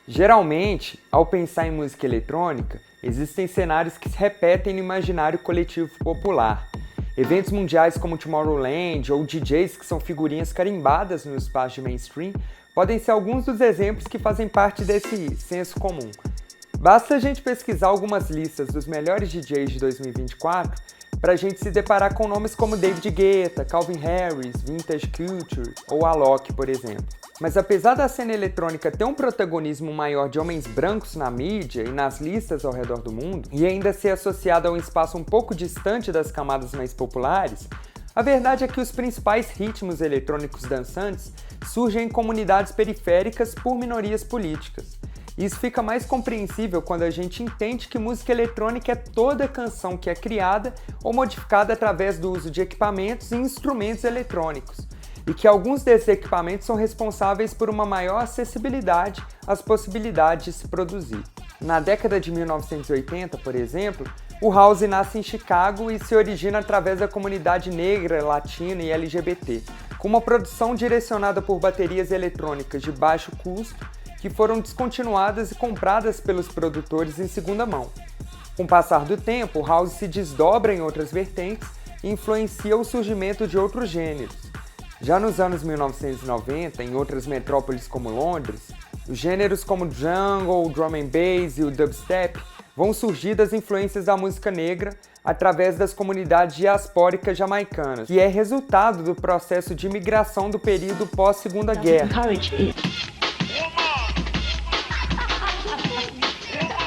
Geralmente, ao pensar em música eletrônica, existem cenários que se repetem no imaginário coletivo popular. Eventos mundiais como Tomorrowland ou DJs que são figurinhas carimbadas no espaço de mainstream podem ser alguns dos exemplos que fazem parte desse senso comum. Basta a gente pesquisar algumas listas dos melhores DJs de 2024 para a gente se deparar com nomes como David Guetta, Calvin Harris, Vintage Culture ou Alok, por exemplo. Mas apesar da cena eletrônica ter um protagonismo maior de homens brancos na mídia e nas listas ao redor do mundo, e ainda ser associada a um espaço um pouco distante das camadas mais populares, a verdade é que os principais ritmos eletrônicos dançantes surgem em comunidades periféricas por minorias políticas. Isso fica mais compreensível quando a gente entende que música eletrônica é toda canção que é criada ou modificada através do uso de equipamentos e instrumentos eletrônicos, e que alguns desses equipamentos são responsáveis por uma maior acessibilidade às possibilidades de se produzir. Na década de 1980, por exemplo, o house nasce em Chicago e se origina através da comunidade negra, latina e LGBT, com uma produção direcionada por baterias eletrônicas de baixo custo que foram descontinuadas e compradas pelos produtores em segunda mão. Com o passar do tempo, o house se desdobra em outras vertentes e influencia o surgimento de outros gêneros. Já nos anos 1990, em outras metrópoles como Londres, os gêneros como o jungle, o drum and bass e o dubstep vão surgir das influências da música negra através das comunidades diaspóricas jamaicanas, que é resultado do processo de imigração do período pós-Segunda Guerra.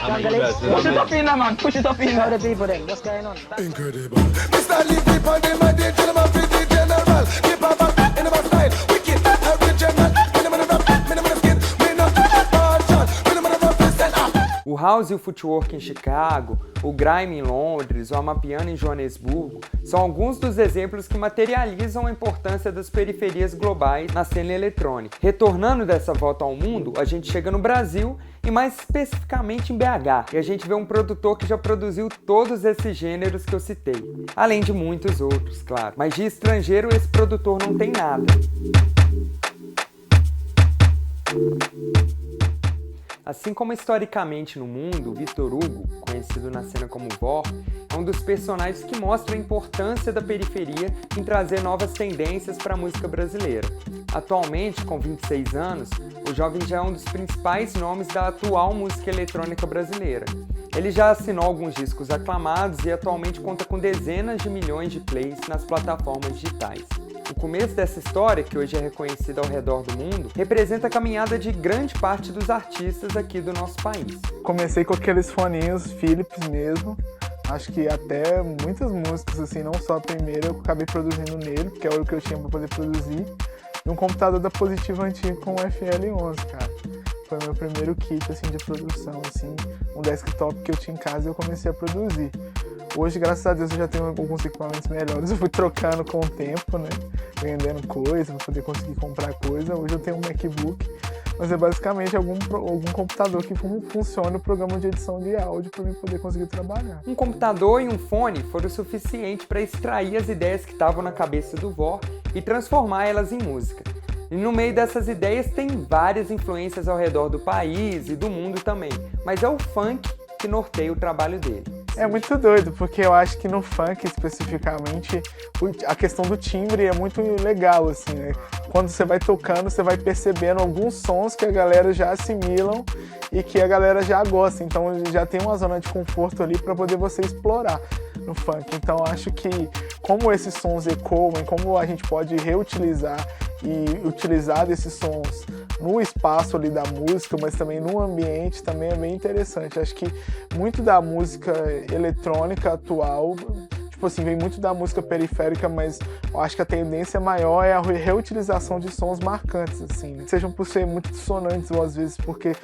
Push it up in there, man. Push it up in there. The people then. What's going on? Incredible. Mr. Lee, people, them a the gentleman, pretty general. Keep up in my style. Wicked, original. Minimum of rap, minimum of skin. Minimum of passion. Minimum of represent. O house e o footwork em Chicago, o grime em Londres, o amapiano em Joanesburgo são alguns dos exemplos que materializam a importância das periferias globais na cena eletrônica. Retornando dessa volta ao mundo, a gente chega no Brasil e mais especificamente em BH, e a gente vê um produtor que já produziu todos esses gêneros que eu citei, além de muitos outros, claro. Mas de estrangeiro esse produtor não tem nada. Assim como historicamente no mundo, Victor Hugo, conhecido na cena como Vor, é um dos personagens que mostra a importância da periferia em trazer novas tendências para a música brasileira. Atualmente, com 26 anos, o jovem já é um dos principais nomes da atual música eletrônica brasileira. Ele já assinou alguns discos aclamados e atualmente conta com dezenas de milhões de plays nas plataformas digitais. O começo dessa história, que hoje é reconhecida ao redor do mundo, representa a caminhada de grande parte dos artistas aqui do nosso país. Comecei com aqueles foninhos Philips mesmo. Acho que até muitas músicas, assim, não só a primeira, eu acabei produzindo nele, porque era o que eu tinha para poder produzir. E um computador da Positivo antigo com o FL11, cara. Foi meu primeiro kit, assim, de produção, assim, um desktop que eu tinha em casa e eu comecei a produzir. Hoje, graças a Deus, eu já tenho alguns equipamentos melhores. Eu fui trocando com o tempo, né? Vendendo coisa, para poder conseguir comprar coisa. Hoje eu tenho um MacBook, mas é basicamente algum computador que funciona o programa de edição de áudio para eu poder conseguir trabalhar. Um computador e um fone foram o suficiente para extrair as ideias que estavam na cabeça do Vor e transformar elas em música. E no meio dessas ideias tem várias influências ao redor do país e do mundo também, mas é o funk que norteia o trabalho dele. É muito doido, porque eu acho que no funk especificamente a questão do timbre é muito legal, assim, né? Quando você vai tocando, você vai percebendo alguns sons que a galera já assimilam e que a galera já gosta, então já tem uma zona de conforto ali para poder você explorar no funk. Então acho que como esses sons ecoam, como a gente pode reutilizar e utilizar desses sons no espaço ali da música, mas também no ambiente, também é bem interessante. Acho que muito da música eletrônica atual, tipo assim, vem muito da música periférica, mas eu acho que a tendência maior é a reutilização de sons marcantes, assim, né? Sejam por ser muito dissonantes ou às vezes porque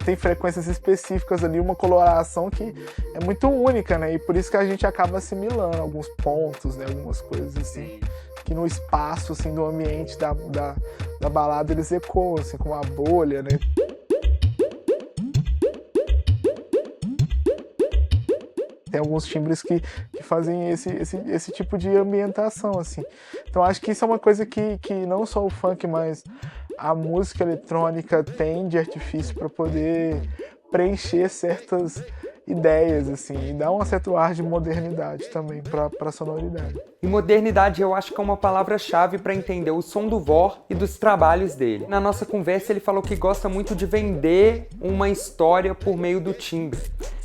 tem frequências específicas ali, uma coloração que é muito única, né? E por isso que a gente acaba assimilando alguns pontos, né? Algumas coisas assim, que no espaço, assim, do ambiente da balada eles ecoam, assim, com uma bolha, né? Tem alguns timbres que fazem esse tipo de ambientação, assim. Então acho que isso é uma coisa que não só o funk, mas a música eletrônica tem de artifício para poder preencher certas ideias, assim, e dar um certo ar de modernidade também para a sonoridade. E modernidade eu acho que é uma palavra-chave para entender o som do Vor e dos trabalhos dele. Na nossa conversa ele falou que gosta muito de vender uma história por meio do timbre.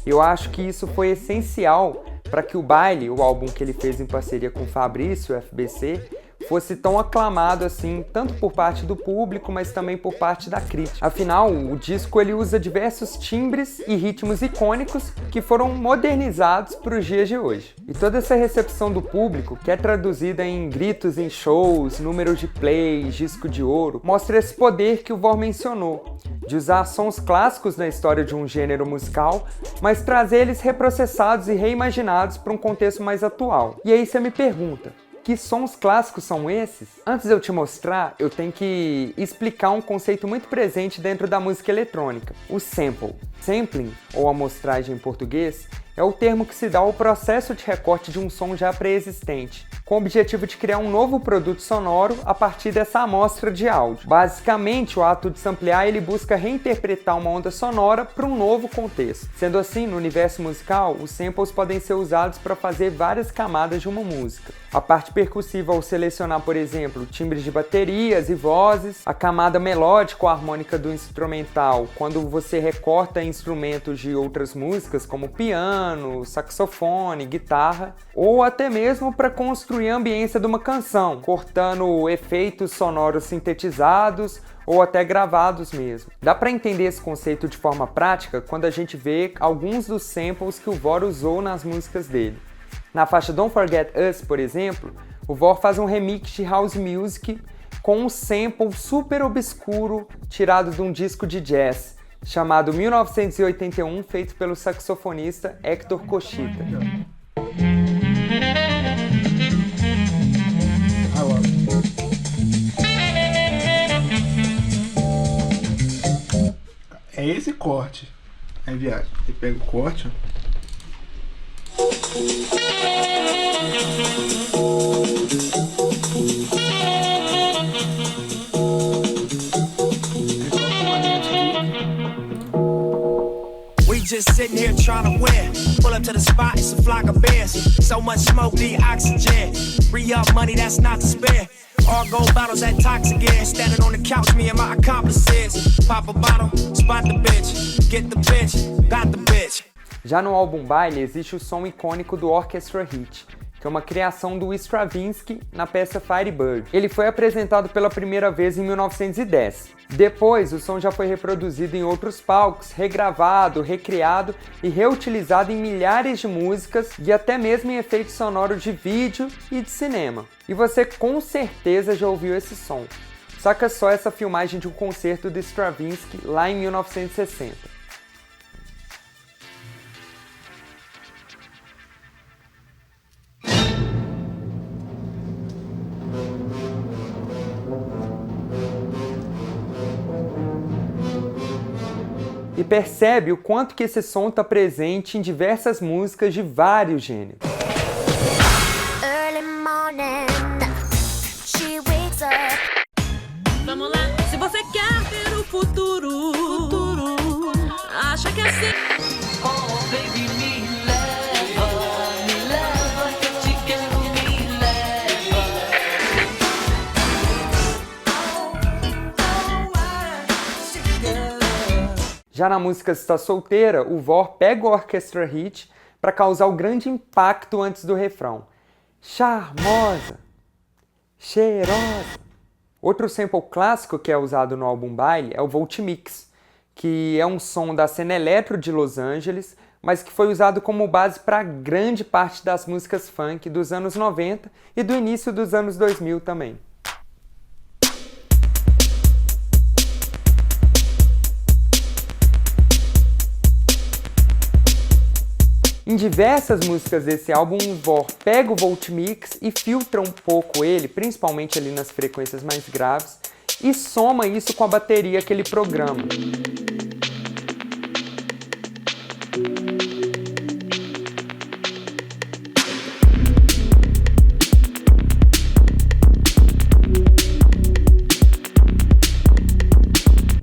Eu acho que isso foi essencial para que o Baile, o álbum que ele fez em parceria com o Fabrício, o FBC, fosse tão aclamado assim, tanto por parte do público, mas também por parte da crítica. Afinal, o disco ele usa diversos timbres e ritmos icônicos que foram modernizados para os dias de hoje. E toda essa recepção do público, que é traduzida em gritos em shows, números de plays, disco de ouro, mostra esse poder que o Vor mencionou, de usar sons clássicos na história de um gênero musical, mas trazer eles reprocessados e reimaginados para um contexto mais atual. E aí você me pergunta, que sons clássicos são esses? Antes de eu te mostrar, eu tenho que explicar um conceito muito presente dentro da música eletrônica, o sample. Sampling, ou amostragem em português, é o termo que se dá ao processo de recorte de um som já pré-existente, com o objetivo de criar um novo produto sonoro a partir dessa amostra de áudio. Basicamente, o ato de samplear ele busca reinterpretar uma onda sonora para um novo contexto. Sendo assim, no universo musical, os samples podem ser usados para fazer várias camadas de uma música. A parte percussiva ao selecionar, por exemplo, timbres de baterias e vozes, a camada melódica ou harmônica do instrumental, quando você recorta instrumentos de outras músicas, como piano, saxofone, guitarra, ou até mesmo para construir a ambiência de uma canção, cortando efeitos sonoros sintetizados ou até gravados mesmo. Dá para entender esse conceito de forma prática quando a gente vê alguns dos samples que o Vor usou nas músicas dele. Na faixa Don't Forget Us, por exemplo, o Vor faz um remix de house music com um sample super obscuro tirado de um disco de jazz chamado 1981, feito pelo saxofonista Hector Cochita. É esse corte. Aí viagem. Ele pega o corte, ó. We just sitting here trying to win. Pull up to the spot, it's a flock of bears. So much smoke, need oxygen. Re-up money, that's not to spare. All gold bottles at Toxic Air. Standing on the couch, me and my accomplices. Pop a bottle, spot the bitch. Get the bitch, got the bitch. Já no álbum Baile existe o som icônico do Orchestra Hit, que é uma criação do Stravinsky na peça Firebird. Ele foi apresentado pela primeira vez em 1910. Depois, o som já foi reproduzido em outros palcos, regravado, recriado e reutilizado em milhares de músicas e até mesmo em efeitos sonoros de vídeo e de cinema. E você com certeza já ouviu esse som. Saca só essa filmagem de um concerto do Stravinsky lá em 1960. E percebe o quanto que esse som está presente em diversas músicas de vários gêneros. Early morning, she wakes up. Vamos lá, se você quer ver o futuro, acha que é assim. Oh, baby, me leva, que eu te quero, me leva. Já na música Se Tá Solteira, o Vor pega o Orchestra Hit para causar o grande impacto antes do refrão. Charmosa, cheirosa. Outro sample clássico que é usado no álbum Baile é o Volt Mix, que é um som da cena eletro de Los Angeles, mas que foi usado como base para grande parte das músicas funk dos anos 90 e do início dos anos 2000 também. Em diversas músicas desse álbum, o Vor pega o Volt Mix e filtra um pouco ele, principalmente ali nas frequências mais graves, e soma isso com a bateria que ele programa.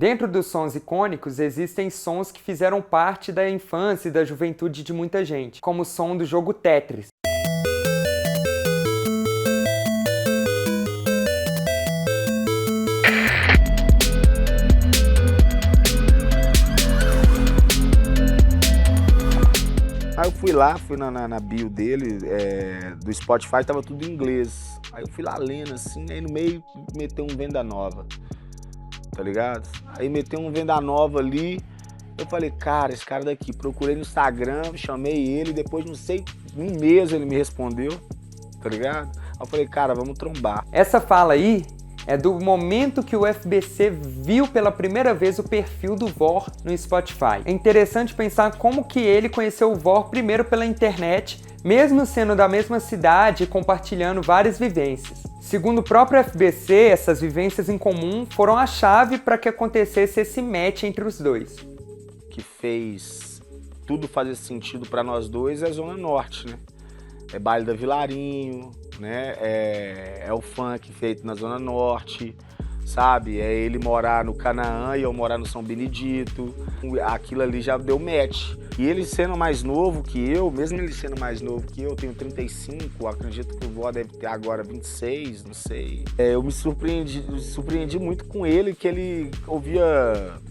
Dentro dos sons icônicos, existem sons que fizeram parte da infância e da juventude de muita gente, como o som do jogo Tetris. Aí eu fui na bio dele, do Spotify, tava tudo em inglês. Aí eu fui lá lendo assim, aí no meio meteu um Venda Nova, tá ligado? Aí meteu um Venda Nova ali, eu falei, cara, esse cara daqui, procurei no Instagram, chamei ele, depois não sei, um mês ele me respondeu, tá ligado? Aí eu falei, cara, vamos trombar. Essa fala aí é do momento que o FBC viu pela primeira vez o perfil do Vor no Spotify. É interessante pensar como que ele conheceu o Vor primeiro pela internet, mesmo sendo da mesma cidade e compartilhando várias vivências. Segundo o próprio FBC, essas vivências em comum foram a chave para que acontecesse esse match entre os dois. Que fez tudo fazer sentido para nós dois é a Zona Norte, né? É baile da Vilarinho, né? É o funk feito na Zona Norte, sabe? É ele morar no Canaã e eu morar no São Benedito. Aquilo ali já deu match. E ele sendo mais novo que eu, mesmo ele sendo mais novo que eu tenho 35, acredito que o Vó deve ter agora 26, não sei. Eu me surpreendi muito com ele, que ele ouvia,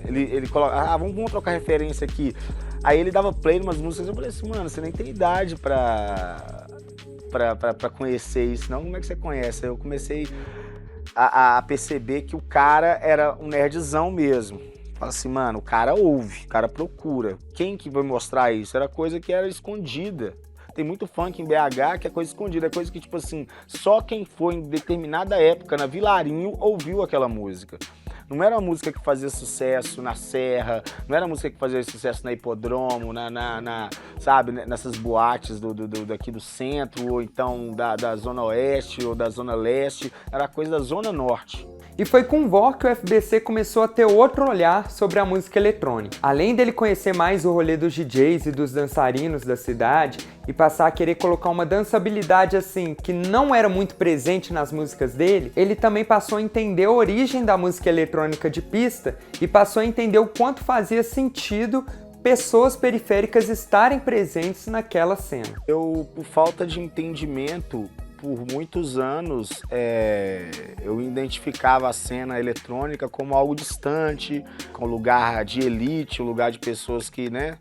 ele coloca, vamos trocar referência aqui. Aí ele dava play em umas músicas, eu falei assim, mano, você nem tem idade pra conhecer isso, não? Como é que você conhece? Aí eu comecei a perceber que o cara era um nerdzão mesmo. Fala assim, mano, o cara ouve, o cara procura. Quem que vai mostrar isso? Era coisa que era escondida. Tem muito funk em BH que é coisa escondida, é coisa que, tipo assim, só quem foi em determinada época na Vilarinho ouviu aquela música. Não era uma música que fazia sucesso na Serra, não era uma música que fazia sucesso na Hipodromo, sabe, nessas boates daqui do centro, ou então da Zona Oeste ou da Zona Leste, era coisa da Zona Norte. E foi com o Vor que o FBC começou a ter outro olhar sobre a música eletrônica. Além dele conhecer mais o rolê dos DJs e dos dançarinos da cidade e passar a querer colocar uma dançabilidade assim que não era muito presente nas músicas dele, ele também passou a entender a origem da música eletrônica de pista e passou a entender o quanto fazia sentido pessoas periféricas estarem presentes naquela cena. Eu, por falta de entendimento, por muitos anos, eu identificava a cena eletrônica como algo distante, com lugar de elite, um lugar de pessoas que, né,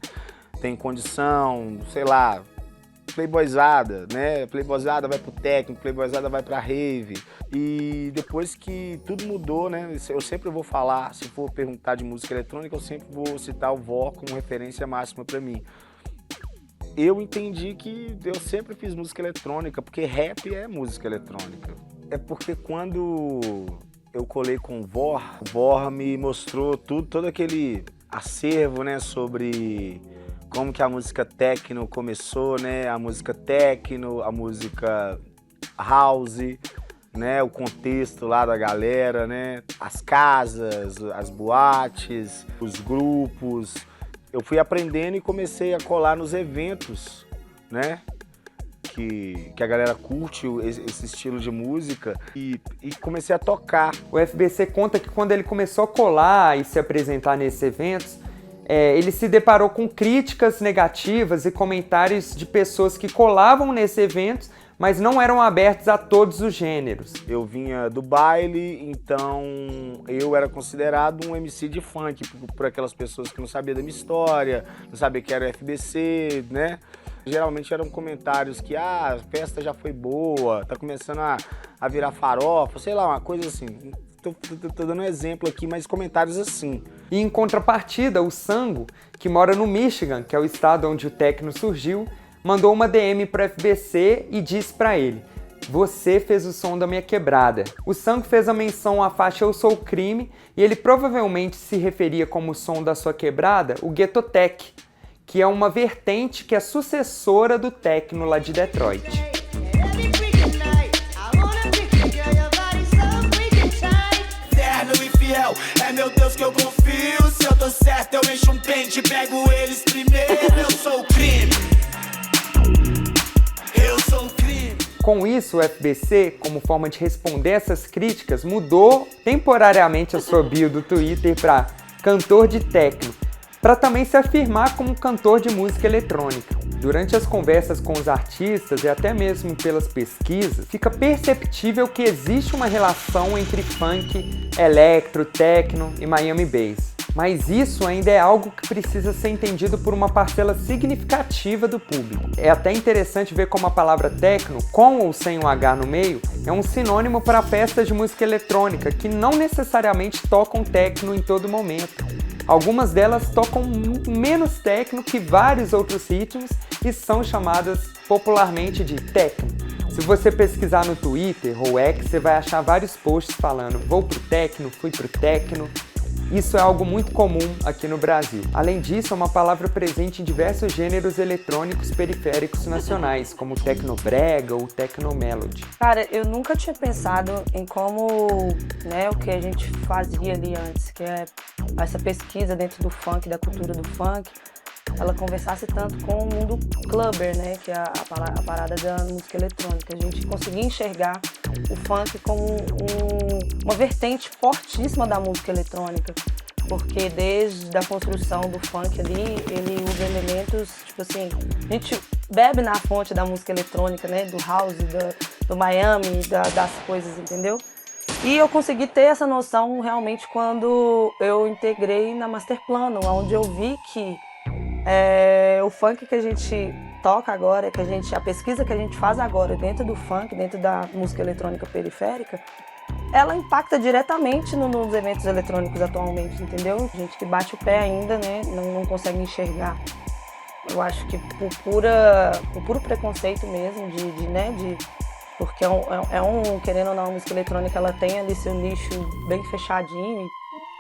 tem condição, sei lá, playboyzada, né? Playboyzada vai pro técnico, playboyzada vai pra rave. E depois que tudo mudou, né? Eu sempre vou falar, se for perguntar de música eletrônica, eu sempre vou citar o Vó como referência máxima pra mim. Eu entendi que eu sempre fiz música eletrônica, porque rap é música eletrônica. É porque quando eu colei com o Vor me mostrou todo aquele acervo, né, sobre como que a música techno começou, né, a música techno, a música house, né, o contexto lá da galera, né, as casas, as boates, os grupos. Eu fui aprendendo e comecei a colar nos eventos, né? Que a galera curte esse estilo de música e comecei a tocar. O FBC conta que quando ele começou a colar e se apresentar nesses eventos, ele se deparou com críticas negativas e comentários de pessoas que colavam nesses eventos, mas não eram abertos a todos os gêneros. Eu vinha do baile, então eu era considerado um MC de funk por aquelas pessoas que não sabiam da minha história, não sabiam que era FBC, né? Geralmente eram comentários que, a festa já foi boa, tá começando a virar farofa, sei lá, uma coisa assim. Tô dando um exemplo aqui, mas comentários assim. E em contrapartida, o Sango, que mora no Michigan, que é o estado onde o techno surgiu, mandou uma DM pro FBC e disse pra ele: "Você fez o som da minha quebrada". O Sango fez a menção à faixa Eu Sou Crime e ele provavelmente se referia como som da sua quebrada o Ghetto Tech, que é uma vertente que é sucessora do techno lá de Detroit. É meu Deus que eu confio, se eu tô certo eu encho um pente e pego eles primeiro. Eu sou o crime. Eu sou o crime. Com isso, o FBC, como forma de responder essas críticas, mudou temporariamente a sua bio do Twitter para cantor de techno, para também se afirmar como cantor de música eletrônica. Durante as conversas com os artistas e até mesmo pelas pesquisas, fica perceptível que existe uma relação entre funk, electro, techno e Miami Bass. Mas isso ainda é algo que precisa ser entendido por uma parcela significativa do público. É até interessante ver como a palavra techno, com ou sem um H no meio, é um sinônimo para festas de música eletrônica, que não necessariamente tocam techno em todo momento. Algumas delas tocam menos techno que vários outros ritmos e são chamadas popularmente de techno. Se você pesquisar no Twitter ou X, você vai achar vários posts falando vou pro techno, fui pro techno. Isso é algo muito comum aqui no Brasil. Além disso, é uma palavra presente em diversos gêneros eletrônicos periféricos nacionais, como o tecnobrega ou tecnomelody. Cara, eu nunca tinha pensado em como, né, o que a gente fazia ali antes, que é essa pesquisa dentro do funk, da cultura do funk, ela conversasse tanto com o mundo clubber, né, que é a parada da música eletrônica. A gente conseguia enxergar o funk como uma vertente fortíssima da música eletrônica, porque desde a construção do funk ali, ele usa elementos, tipo assim, a gente bebe na fonte da música eletrônica, né, do house, do Miami, das coisas, entendeu? E eu consegui ter essa noção realmente quando eu integrei na Masterplano, onde eu vi que o funk que a gente toca agora, a pesquisa que a gente faz agora dentro do funk, dentro da música eletrônica periférica, ela impacta diretamente nos eventos eletrônicos atualmente, entendeu? Gente que bate o pé ainda, né, não consegue enxergar. Eu acho que por puro preconceito mesmo, porque querendo ou não, a música eletrônica, ela tem ali seu nicho bem fechadinho,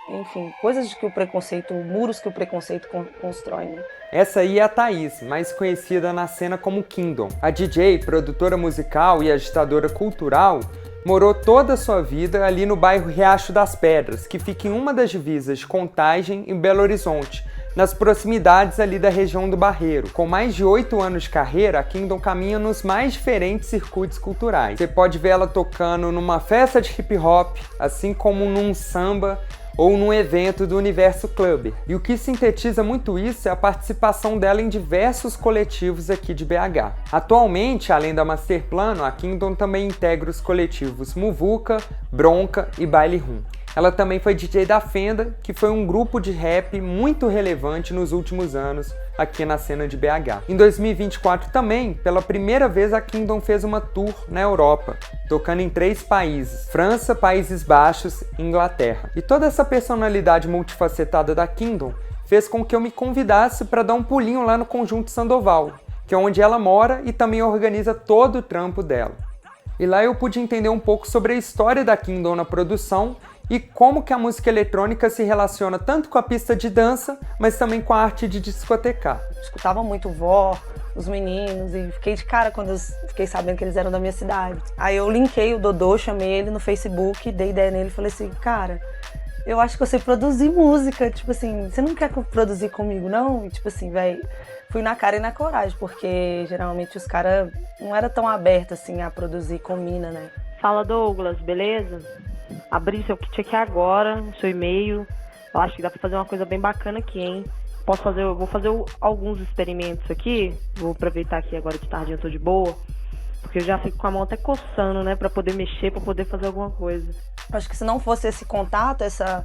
enfim, coisas que o preconceito, muros que o preconceito constrói, né? Essa aí é a Thaís, mais conhecida na cena como Kingdom. A DJ, produtora musical e agitadora cultural, morou toda a sua vida ali no bairro Riacho das Pedras, que fica em uma das divisas de Contagem e Belo Horizonte, nas proximidades ali da região do Barreiro. Com mais de 8 anos de carreira, a Kingdom caminha nos mais diferentes circuitos culturais. Você pode ver ela tocando numa festa de hip hop, assim como num samba, ou num evento do universo clubber. E o que sintetiza muito isso é a participação dela em diversos coletivos aqui de BH. Atualmente, além da Masterplano, a Kingdom também integra os coletivos Muvuca, Bronca e Baile Rum. Ela também foi DJ da Fenda, que foi um grupo de rap muito relevante nos últimos anos aqui na cena de BH. Em 2024 também, pela primeira vez, a Kingdom fez uma tour na Europa, tocando em 3 países: França, Países Baixos e Inglaterra. E toda essa personalidade multifacetada da Kingdom fez com que eu me convidasse para dar um pulinho lá no Conjunto Sandoval, que é onde ela mora e também organiza todo o trampo dela. E lá eu pude entender um pouco sobre a história da Kingdom na produção e como que a música eletrônica se relaciona tanto com a pista de dança, mas também com a arte de discotecar. Eu escutava muito Vó, os meninos, e fiquei de cara quando eu fiquei sabendo que eles eram da minha cidade. Aí eu linkei o Dodô, chamei ele no Facebook, dei ideia nele e falei assim, cara, eu acho que eu sei produzir música, tipo assim, você não quer produzir comigo, não? E tipo assim, velho, fui na cara e na coragem, porque geralmente os caras não eram tão abertos assim a produzir com mina, né? Fala, Douglas, beleza? Abri seu kit aqui agora, seu e-mail. Eu acho que dá pra fazer uma coisa bem bacana aqui, hein? Vou fazer alguns experimentos aqui. Vou aproveitar aqui agora de tarde, eu tô de boa. Porque eu já fico com a mão até coçando, né? Pra poder mexer, pra poder fazer alguma coisa. Acho que se não fosse esse contato, essa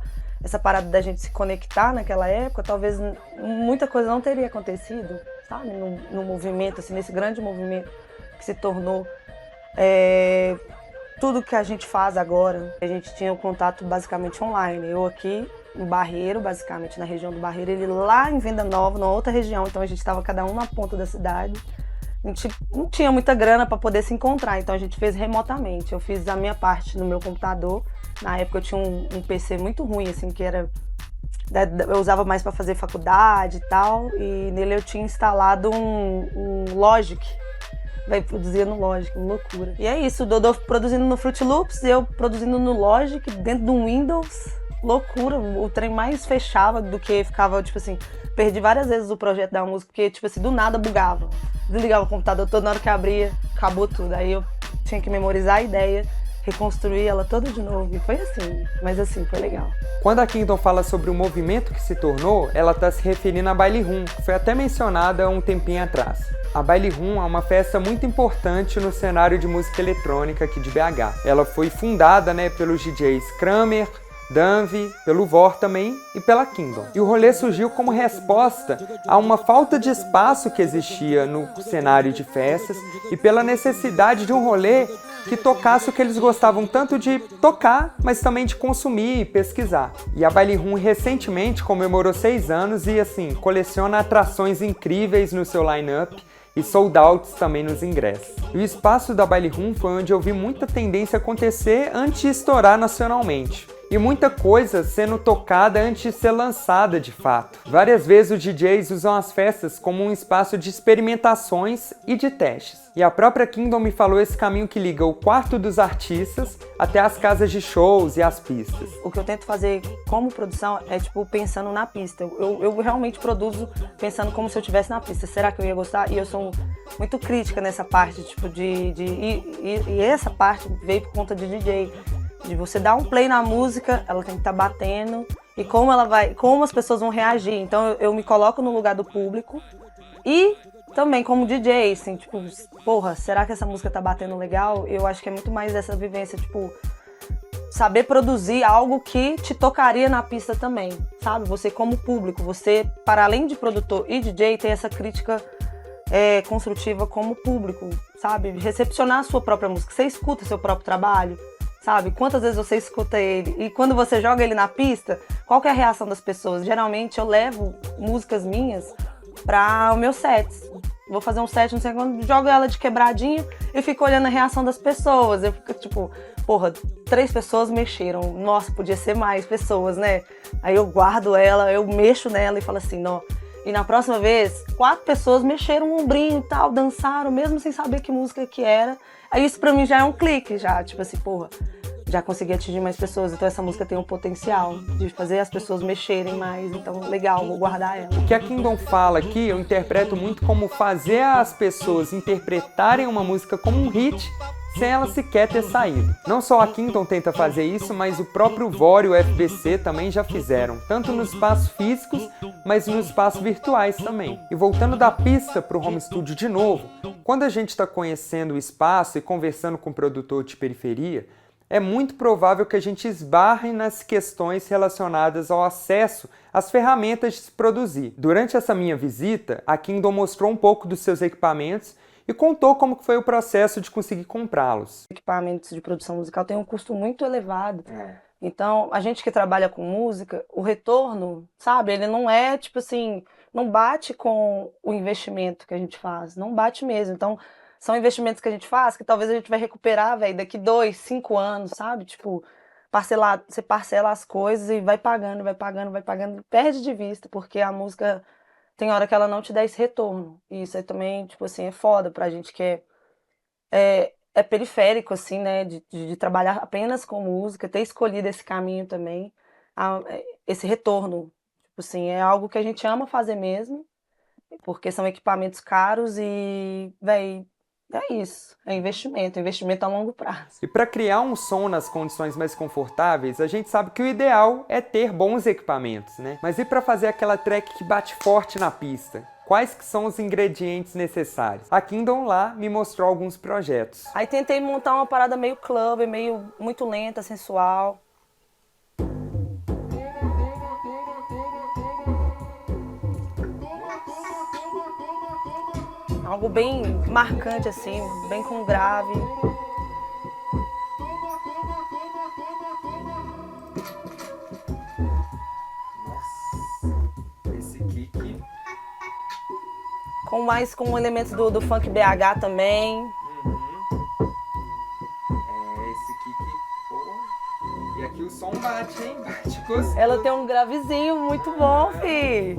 parada da gente se conectar naquela época, talvez muita coisa não teria acontecido, sabe? No movimento, assim, nesse grande movimento que se tornou tudo que a gente faz agora. A gente tinha um contato basicamente online. Eu aqui no Barreiro, basicamente na região do Barreiro, ele lá em Venda Nova, numa outra região, então a gente estava cada um na ponta da cidade. A gente não tinha muita grana para poder se encontrar, então a gente fez remotamente. Eu fiz a minha parte no meu computador. Na época eu tinha um PC muito ruim, assim, que era... Eu usava mais para fazer faculdade e tal, e nele eu tinha instalado um Logic. Vai produzir no Logic, loucura. E é isso, o Dodô produzindo no Fruit Loops, eu produzindo no Logic, dentro de um Windows. Loucura, o trem mais fechava do que ficava, tipo assim, perdi várias vezes o projeto da música, porque, tipo assim, do nada bugava. Desligava o computador todo, na hora que abria, acabou tudo. Aí eu tinha que memorizar a ideia, reconstruir ela toda de novo. E foi assim, mas assim, foi legal. Quando a Kingdom fala sobre o movimento que se tornou, ela está se referindo à Baile Room, que foi até mencionada um tempinho atrás. A Baile Room é uma festa muito importante no cenário de música eletrônica aqui de BH. Ela foi fundada, pelos DJs Kramer, Danvi, pelo Vor também e pela Kingdom. E o rolê surgiu como resposta a uma falta de espaço que existia no cenário de festas e pela necessidade de um rolê que tocasse o que eles gostavam tanto de tocar, mas também de consumir e pesquisar. E a Baile Room recentemente comemorou 6 anos e, assim, coleciona atrações incríveis no seu line-up e sold outs também nos ingressos. E o espaço da Baile Room foi onde eu vi muita tendência acontecer antes de estourar nacionalmente. E muita coisa sendo tocada antes de ser lançada de fato. Várias vezes os DJs usam as festas como um espaço de experimentações e de testes. E a própria Kingdom me falou esse caminho que liga o quarto dos artistas até as casas de shows e as pistas. O que eu tento fazer como produção é, pensando na pista. Eu realmente produzo pensando como se eu estivesse na pista. Será que eu ia gostar? E eu sou muito crítica nessa parte, e essa parte veio por conta de DJ. De você dar um play na música, ela tem que estar batendo e como as pessoas vão reagir. Então eu me coloco no lugar do público e também como DJ, assim, será que essa música tá batendo legal? Eu acho que é muito mais essa vivência, saber produzir algo que te tocaria na pista também, sabe? Você como público, você, para além de produtor e DJ, tem essa crítica construtiva como público, sabe? Recepcionar a sua própria música, você escuta seu próprio trabalho, sabe? Quantas vezes você escuta ele? E quando você joga ele na pista, qual que é a reação das pessoas? Geralmente eu levo músicas minhas para o meu set. Vou fazer um set, não sei quando, jogo ela de quebradinho e fico olhando a reação das pessoas. Eu fico 3 pessoas mexeram. Nossa, podia ser mais pessoas, né? Aí eu guardo ela, eu mexo nela e falo assim, não. E na próxima vez, 4 pessoas mexeram o ombrinho e tal, dançaram, mesmo sem saber que música que era. Aí isso pra mim já é um clique, já já consegui atingir mais pessoas, então essa música tem um potencial de fazer as pessoas mexerem mais, então legal, vou guardar ela. O que a Kingdom fala aqui, eu interpreto muito como fazer as pessoas interpretarem uma música como um hit, sem ela sequer ter saído. Não só a Kingdom tenta fazer isso, mas o próprio Vor e o FBC também já fizeram, tanto nos espaços físicos, mas nos espaços virtuais também. E voltando da pista para o home studio de novo, quando a gente está conhecendo o espaço e conversando com o produtor de periferia, é muito provável que a gente esbarre nas questões relacionadas ao acesso às ferramentas de se produzir. Durante essa minha visita, a Kingdom mostrou um pouco dos seus equipamentos e contou como que foi o processo de conseguir comprá-los. Equipamentos de produção musical têm um custo muito elevado. Então, a gente que trabalha com música, o retorno, sabe, ele não é não bate com o investimento que a gente faz, não bate mesmo. Então, são investimentos que a gente faz que talvez a gente vai recuperar, daqui 2, 5 anos, sabe? Você parcela as coisas e vai pagando, perde de vista, porque a música tem hora que ela não te dá esse retorno. E isso aí também, é foda pra gente que é periférico, assim, né? De trabalhar apenas com música, ter escolhido esse caminho também, esse retorno. É algo que a gente ama fazer mesmo, porque são equipamentos caros e, é isso, é investimento a longo prazo. E para criar um som nas condições mais confortáveis, a gente sabe que o ideal é ter bons equipamentos, né? Mas e para fazer aquela track que bate forte na pista? Quais que são os ingredientes necessários? A Kingdom lá me mostrou alguns projetos. Aí tentei montar uma parada meio club, meio muito lenta, sensual. Algo bem marcante, assim, bem com grave. Nossa, esse kick. Com elementos do funk BH também. Esse kick, pô. E aqui o som bate, hein? Bate gostoso. Ela tem um gravezinho muito bom, fi.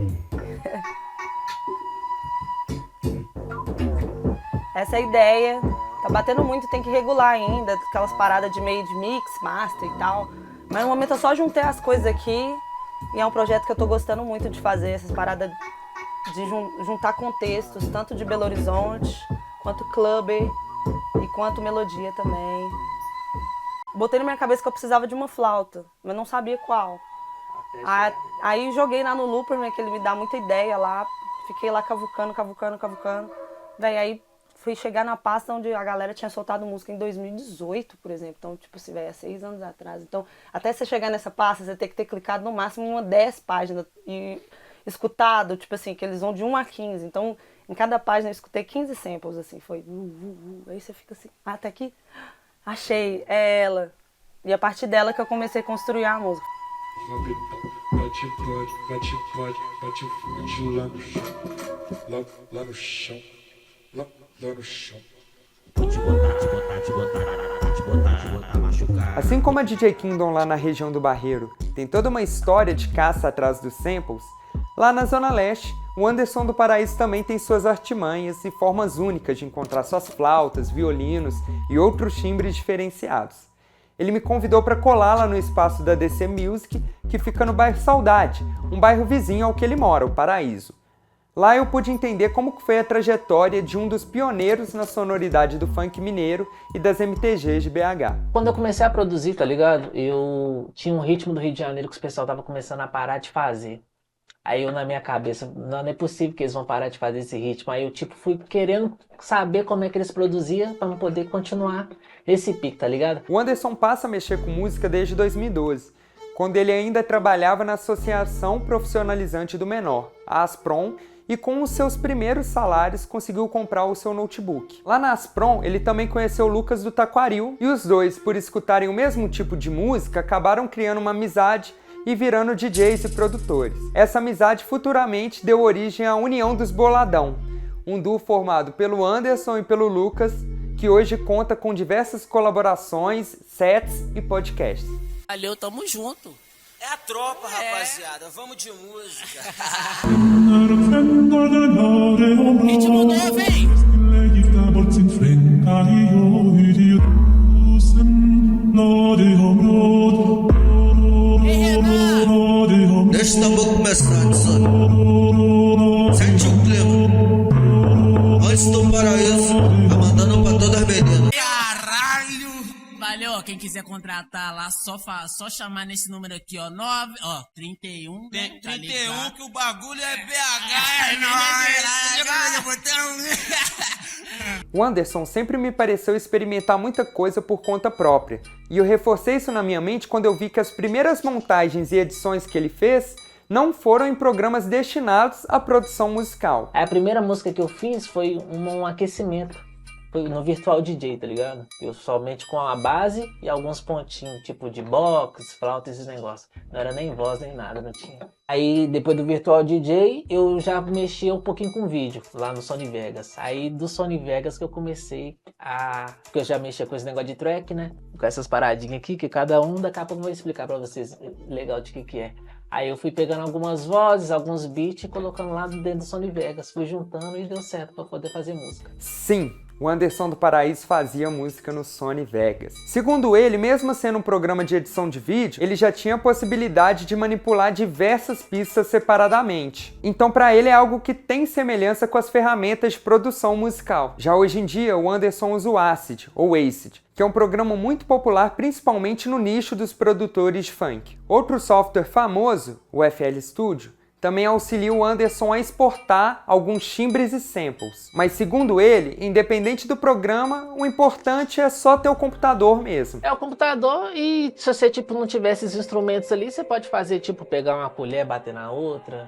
Essa é a ideia. Tá batendo muito, tem que regular ainda. Aquelas paradas de meio de mix, master e tal. Mas no momento eu só juntei as coisas aqui. E é um projeto que eu tô gostando muito de fazer. Essas paradas de juntar contextos, tanto de Belo Horizonte, quanto clubber e quanto melodia também. Botei na minha cabeça que eu precisava de uma flauta, mas não sabia qual. Aí joguei lá no Looper, né, que ele me dá muita ideia lá. Fiquei lá cavucando. Daí aí fui chegar na pasta onde a galera tinha soltado música em 2018, por exemplo. Então, tipo assim, velho, é 6 anos atrás. Então, até você chegar nessa pasta, você tem que ter clicado no máximo em 10 páginas e escutado, tipo assim, que eles vão de 1 a 15. Então, em cada página eu escutei 15 samples, assim, foi... Aí você fica assim, até aqui, achei, é ela. E a partir dela que eu comecei a construir a música. Lá no chão. Assim como a DJ Kingdom lá na região do Barreiro tem toda uma história de caça atrás dos samples, lá na Zona Leste, o Anderson do Paraíso também tem suas artimanhas e formas únicas de encontrar suas flautas, violinos e outros timbres diferenciados. Ele me convidou para colar lá no espaço da DC Music, que fica no bairro Saudade, um bairro vizinho ao que ele mora, o Paraíso. Lá eu pude entender como foi a trajetória de um dos pioneiros na sonoridade do funk mineiro e das MTGs de BH. Quando eu comecei a produzir, tá ligado? Eu tinha um ritmo do Rio de Janeiro que os pessoal tava começando a parar de fazer. Aí eu na minha cabeça, não é possível que eles vão parar de fazer esse ritmo. Aí eu tipo fui querendo saber como é que eles produziam para poder continuar esse pique, tá ligado? O Anderson passa a mexer com música desde 2012, quando ele ainda trabalhava na Associação Profissionalizante do Menor, a Asprom, e com os seus primeiros salários conseguiu comprar o seu notebook. Lá na Asprom, ele também conheceu o Lucas do Taquaril, e os dois, por escutarem o mesmo tipo de música, acabaram criando uma amizade e virando DJs e produtores. Essa amizade futuramente deu origem à União dos Boladão, um duo formado pelo Anderson e pelo Lucas, que hoje conta com diversas colaborações, sets e podcasts. Valeu, tamo junto. É a tropa, rapaziada. Vamos de música. Ritmo novo, hein? Deixa o tambor começar, Tissot. Sente o clima. Antes do Paraíso, tá mandando pra todas as meninas. Caralho! Valeu, quem quiser contratar lá, só chamar nesse número aqui, ó, 31. Tem 31 que o bagulho é BH, é nóis! O Anderson sempre me pareceu experimentar muita coisa por conta própria, e eu reforcei isso na minha mente quando eu vi que as primeiras montagens e edições que ele fez não foram em programas destinados à produção musical. A primeira música que eu fiz foi um aquecimento. Foi no Virtual DJ, tá ligado? Eu somente com a base e alguns pontinhos, tipo de box, flauta, esses negócios. Não era nem voz, nem nada, não tinha. Aí, depois do Virtual DJ, eu já mexia um pouquinho com vídeo, lá no Sony Vegas. Aí, do Sony Vegas que eu comecei porque eu já mexia com esse negócio de track, né? Com essas paradinhas aqui, que cada um, daqui a pouco eu vou explicar pra vocês legal de que é. Aí eu fui pegando algumas vozes, alguns beats e colocando lá dentro do Sony Vegas. Fui juntando e deu certo pra poder fazer música. Sim, o Anderson do Paraíso fazia música no Sony Vegas. Segundo ele, mesmo sendo um programa de edição de vídeo, ele já tinha a possibilidade de manipular diversas pistas separadamente. Então para ele é algo que tem semelhança com as ferramentas de produção musical. Já hoje em dia, o Anderson usa o Acid, ou Acid, que é um programa muito popular principalmente no nicho dos produtores de funk. Outro software famoso, o FL Studio, também auxilia o Anderson a exportar alguns timbres e samples. Mas segundo ele, independente do programa, o importante é só ter o computador mesmo. É o computador e se você tipo não tiver esses instrumentos ali, você pode fazer tipo pegar uma colher, bater na outra,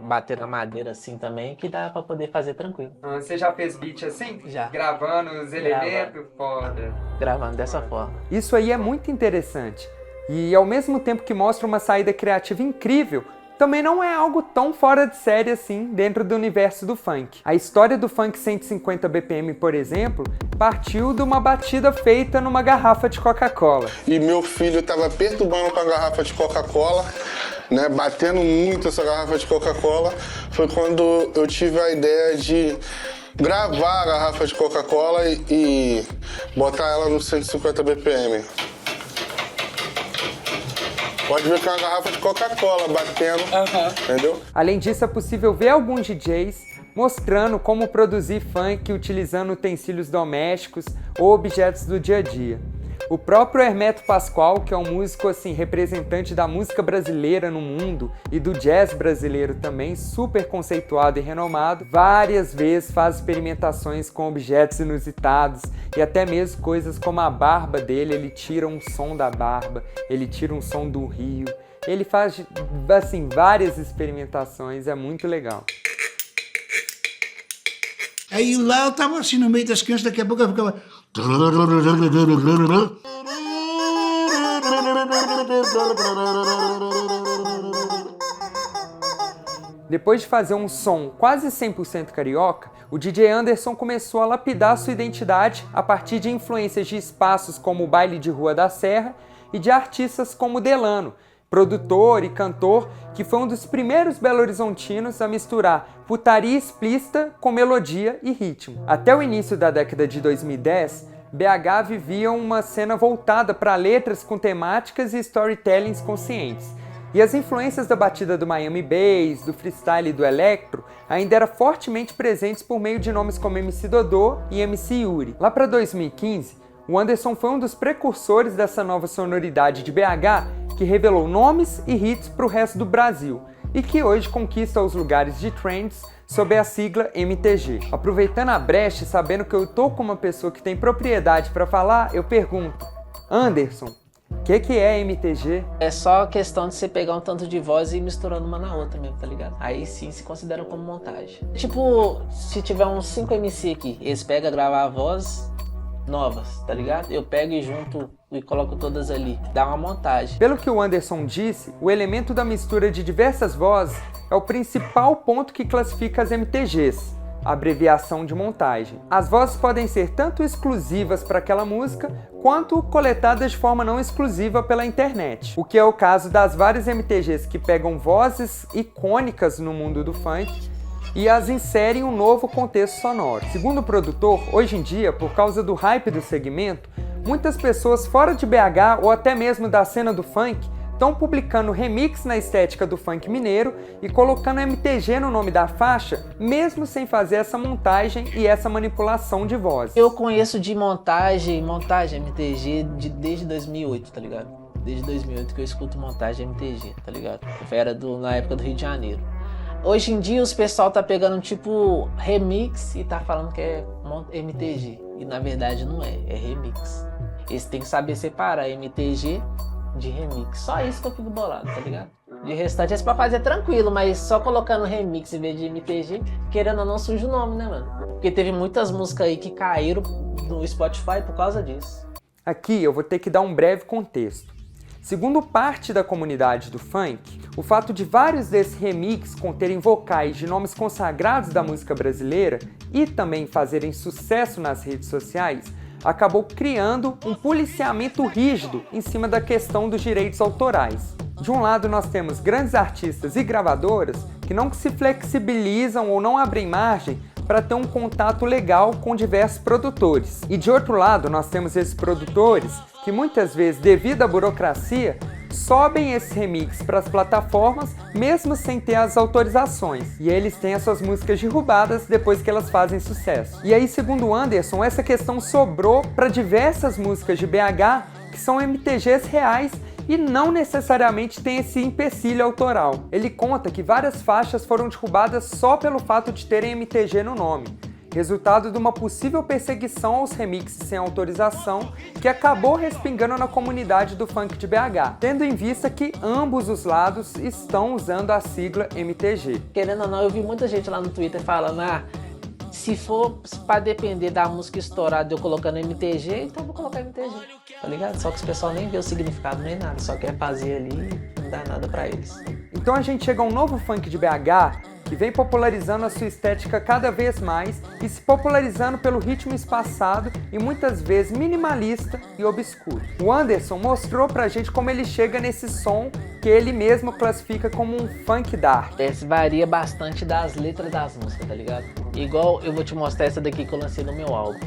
bater na madeira assim também, que dá pra poder fazer tranquilo. Você já fez beat assim? Já. Gravando os elementos? Foda. Gravando dessa forma. Isso aí é muito interessante. E ao mesmo tempo que mostra uma saída criativa incrível, também não é algo tão fora de série assim dentro do universo do funk. A história do funk 150 BPM, por exemplo, partiu de uma batida feita numa garrafa de Coca-Cola. E meu filho estava perturbando com a garrafa de Coca-Cola, né, batendo muito essa garrafa de Coca-Cola. Foi quando eu tive a ideia de gravar a garrafa de Coca-Cola e botar ela no 150 BPM. Pode ver que é uma garrafa de Coca-Cola batendo, entendeu? Além disso, é possível ver alguns DJs mostrando como produzir funk utilizando utensílios domésticos ou objetos do dia a dia. O próprio Hermeto Pascoal, que é um músico assim, representante da música brasileira no mundo e do jazz brasileiro também, super conceituado e renomado, várias vezes faz experimentações com objetos inusitados e até mesmo coisas como a barba dele, ele tira um som da barba, ele tira um som do rio, ele faz assim, várias experimentações, é muito legal. Aí lá eu tava assim no meio das crianças, daqui a pouco eu ficava... Depois de fazer um som quase 100% carioca, o DJ Anderson começou a lapidar sua identidade a partir de influências de espaços como o Baile de Rua da Serra e de artistas como Delano, produtor e cantor, que foi um dos primeiros belo-horizontinos a misturar putaria explícita com melodia e ritmo. Até o início da década de 2010, BH vivia uma cena voltada para letras com temáticas e storytellings conscientes. E as influências da batida do Miami Bass, do freestyle e do electro ainda eram fortemente presentes por meio de nomes como MC Dodô e MC Yuri. Lá para 2015, o Anderson foi um dos precursores dessa nova sonoridade de BH que revelou nomes e hits para o resto do Brasil e que hoje conquista os lugares de trends sob a sigla MTG. Aproveitando a brecha e sabendo que eu tô com uma pessoa que tem propriedade para falar, eu pergunto, Anderson, o que é MTG? É só questão de você pegar um tanto de voz e ir misturando uma na outra mesmo, tá ligado? Aí sim se considera como montagem. Tipo, se tiver uns 5 MC aqui, eles pegam gravar a voz novas, tá ligado? Eu pego e junto e coloco todas ali, dá uma montagem. Pelo que o Anderson disse, o elemento da mistura de diversas vozes é o principal ponto que classifica as MTGs, a abreviação de montagem. As vozes podem ser tanto exclusivas para aquela música, quanto coletadas de forma não exclusiva pela internet, o que é o caso das várias MTGs que pegam vozes icônicas no mundo do funk e as inserem em um novo contexto sonoro. Segundo o produtor, hoje em dia, por causa do hype do segmento, muitas pessoas fora de BH ou até mesmo da cena do funk estão publicando remix na estética do funk mineiro e colocando MTG no nome da faixa, mesmo sem fazer essa montagem e essa manipulação de voz. Eu conheço de montagem MTG desde 2008, tá ligado? Desde 2008 que eu escuto montagem MTG, tá ligado? Era na época do Rio de Janeiro. Hoje em dia os pessoal tá pegando tipo remix e tá falando que é MTG. E na verdade não é, é remix. Eles têm que saber separar MTG de remix. Só isso que eu fico bolado, tá ligado? De restante é pra fazer tranquilo, mas só colocando remix em vez de MTG, querendo ou não suja o nome, né, mano? Porque teve muitas músicas aí que caíram no Spotify por causa disso. Aqui eu vou ter que dar um breve contexto. Segundo parte da comunidade do funk, o fato de vários desses remixes conterem vocais de nomes consagrados da música brasileira e também fazerem sucesso nas redes sociais, acabou criando um policiamento rígido em cima da questão dos direitos autorais. De um lado nós temos grandes artistas e gravadoras que não se flexibilizam ou não abrem margem para ter um contato legal com diversos produtores. E de outro lado nós temos esses produtores que muitas vezes, devido à burocracia, sobem esses remixes para as plataformas mesmo sem ter as autorizações. E eles têm as suas músicas derrubadas depois que elas fazem sucesso. E aí, segundo o Anderson, essa questão sobrou para diversas músicas de BH que são MTGs reais e não necessariamente tem esse empecilho autoral. Ele conta que várias faixas foram derrubadas só pelo fato de terem MTG no nome, resultado de uma possível perseguição aos remixes sem autorização que acabou respingando na comunidade do funk de BH, tendo em vista que ambos os lados estão usando a sigla MTG. Querendo ou não, eu vi muita gente lá no Twitter falando, se for pra depender da música estourada eu colocando MTG, então vou colocar MTG, tá ligado? Só que os pessoal nem vê o significado nem nada, só quer fazer ali e não dá nada pra eles. Então a gente chega a um novo funk de BH que vem popularizando a sua estética cada vez mais e se popularizando pelo ritmo espaçado e muitas vezes minimalista e obscuro. O Anderson mostrou pra gente como ele chega nesse som que ele mesmo classifica como um funk dark. Esse varia bastante das letras das músicas, tá ligado? Igual eu vou te mostrar essa daqui que eu lancei no meu álbum.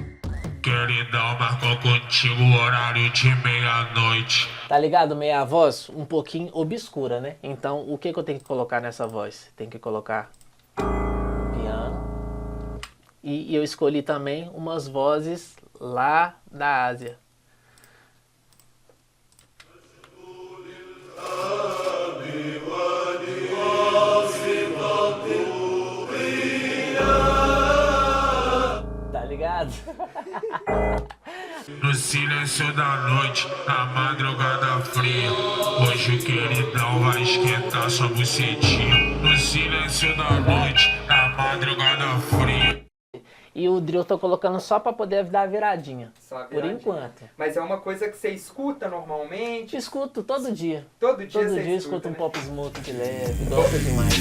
Queridão, marcou contigo o horário de meia-noite. Tá ligado? Meia voz um pouquinho obscura, né? Então, o que eu tenho que colocar nessa voz? Tem que colocar piano. E eu escolhi também umas vozes lá da Ásia. No silêncio da noite, na madrugada fria, hoje o queridão vai esquentar sua bucetinha. No silêncio da noite, na madrugada fria. E o drill eu tô colocando só pra poder dar a viradinha. Só a Por viradinha. enquanto. Mas é uma coisa que você escuta normalmente? Escuto todo dia. Todo dia Todo você dia escuta, escuto um né? pop smoke de leve, gosto demais.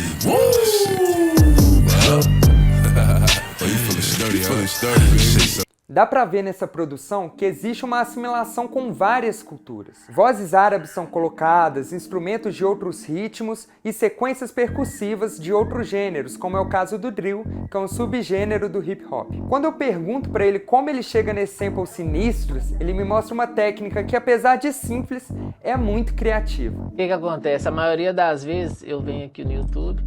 Dá pra ver nessa produção que existe uma assimilação com várias culturas. Vozes árabes são colocadas, instrumentos de outros ritmos e sequências percussivas de outros gêneros, como é o caso do drill, que é um subgênero do hip hop. Quando eu pergunto pra ele como ele chega nesses samples sinistros, ele me mostra uma técnica que, apesar de simples, é muito criativa. O que acontece? A maioria das vezes eu venho aqui no YouTube.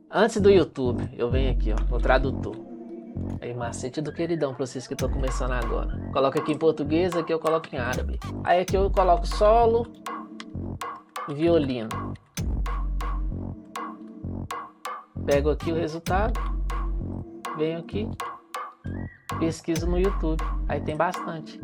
Antes do YouTube, eu venho aqui, ó, no tradutor. Aí, macete do queridão pra vocês que estão começando agora. Coloco aqui em português, aqui eu coloco em árabe. Aí aqui eu coloco solo e violino. Pego aqui o resultado, venho aqui, pesquiso no YouTube. Aí tem bastante.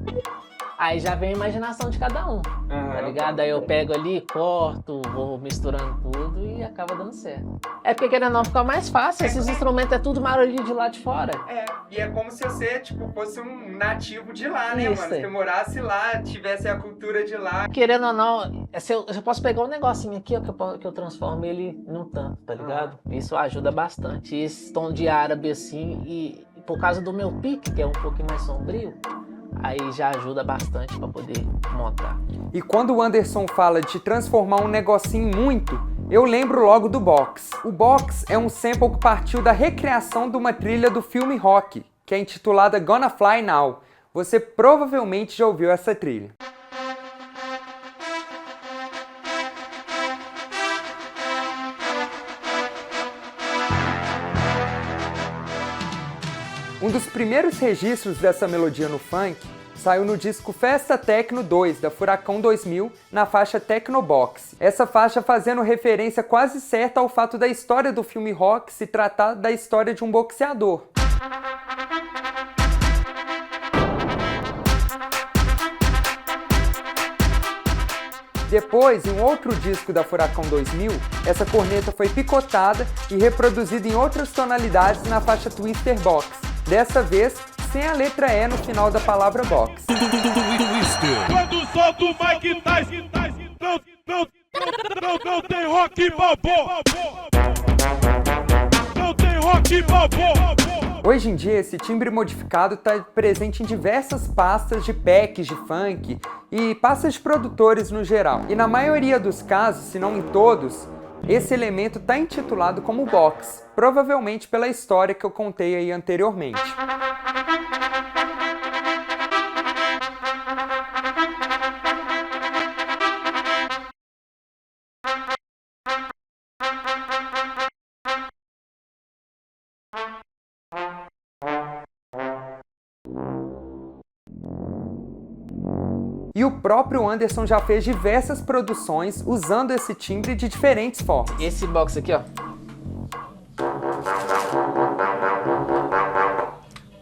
Aí já vem a imaginação de cada um, tá ligado? Aí eu pego ali, corto, vou misturando tudo e acaba dando certo. É porque querendo não ficar mais fácil, esses instrumentos é tudo marolinho de lá de fora. É, e é como se você, tipo, fosse um nativo de lá, né, Isso mano? aí. Se morasse lá, tivesse a cultura de lá. Querendo ou não, eu posso pegar um negocinho aqui, ó, que eu transformo ele num tanto, tá ligado? Isso ajuda bastante. E esse tom de árabe assim, e por causa do meu pique, que é um pouquinho mais sombrio, aí já ajuda bastante pra poder montar. E quando o Anderson fala de transformar um negocinho muito, eu lembro logo do box. O box é um sample que partiu da recriação de uma trilha do filme Rock, que é intitulada Gonna Fly Now. Você provavelmente já ouviu essa trilha. Um dos primeiros registros dessa melodia no funk saiu no disco Festa Techno 2, da Furacão 2000, na faixa Technobox. Essa faixa fazendo referência quase certa ao fato da história do filme Rock se tratar da história de um boxeador. Depois, em um outro disco da Furacão 2000, essa corneta foi picotada e reproduzida em outras tonalidades na faixa Twister Box. Dessa vez, sem a letra E no final da palavra box. Quando solta o Mike Tyson, não tem rock balboa. Não tem rock balboa. Hoje em dia, esse timbre modificado está presente em diversas pastas de packs de funk e pastas de produtores no geral. E na maioria dos casos, se não em todos, esse elemento está intitulado como box, provavelmente pela história que eu contei aí anteriormente. E o próprio Anderson já fez diversas produções usando esse timbre de diferentes formas. Esse box aqui, ó.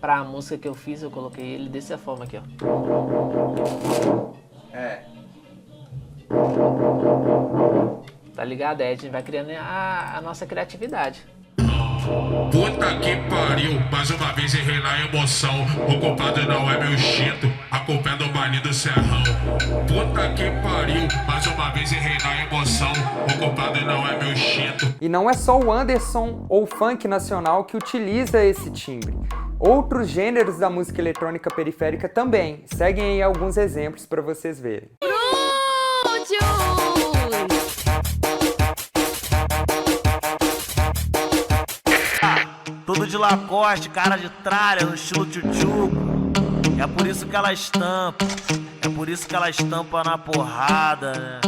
Pra a música que eu fiz, eu coloquei ele dessa forma aqui, ó. Tá ligado? Aí a gente vai criando a nossa criatividade. Puta que pariu, mais uma vez errei na emoção. O culpado não é meu instinto, a culpa é do baile do serrão. Puta que pariu, mais uma vez errei na emoção. O culpado não é meu instinto. E não é só o Anderson ou o funk nacional que utiliza esse timbre. Outros gêneros da música eletrônica periférica também. Seguem aí alguns exemplos para vocês verem. Tudo de Lacoste, cara de tralha, no estilo tchutchuco. É por isso que ela estampa, é por isso que ela estampa na porrada, né?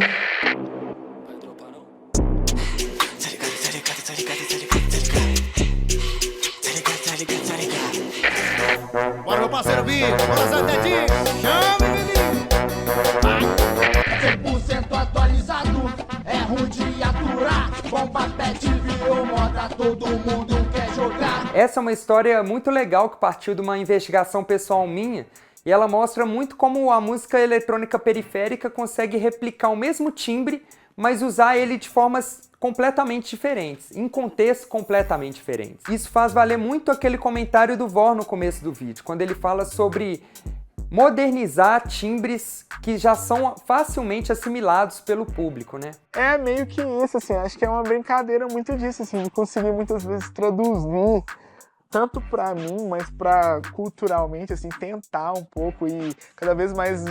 Bora, meu parceiro Binho, bora, Zé Tetinho, chama, menino. 100% atualizado, é ruim de aturar. Bomba pet virou moda, todo mundo quer jogar. Essa é uma história muito legal que partiu de uma investigação pessoal minha e ela mostra muito como a música eletrônica periférica consegue replicar o mesmo timbre, mas usar ele de formas completamente diferentes, em contextos completamente diferentes. Isso faz valer muito aquele comentário do Vor no começo do vídeo, quando ele fala sobre modernizar timbres que já são facilmente assimilados pelo público, né? É meio que isso, assim, acho que é uma brincadeira muito disso, assim, de conseguir muitas vezes traduzir tanto pra mim, mas pra culturalmente, assim, tentar um pouco e cada vez mais,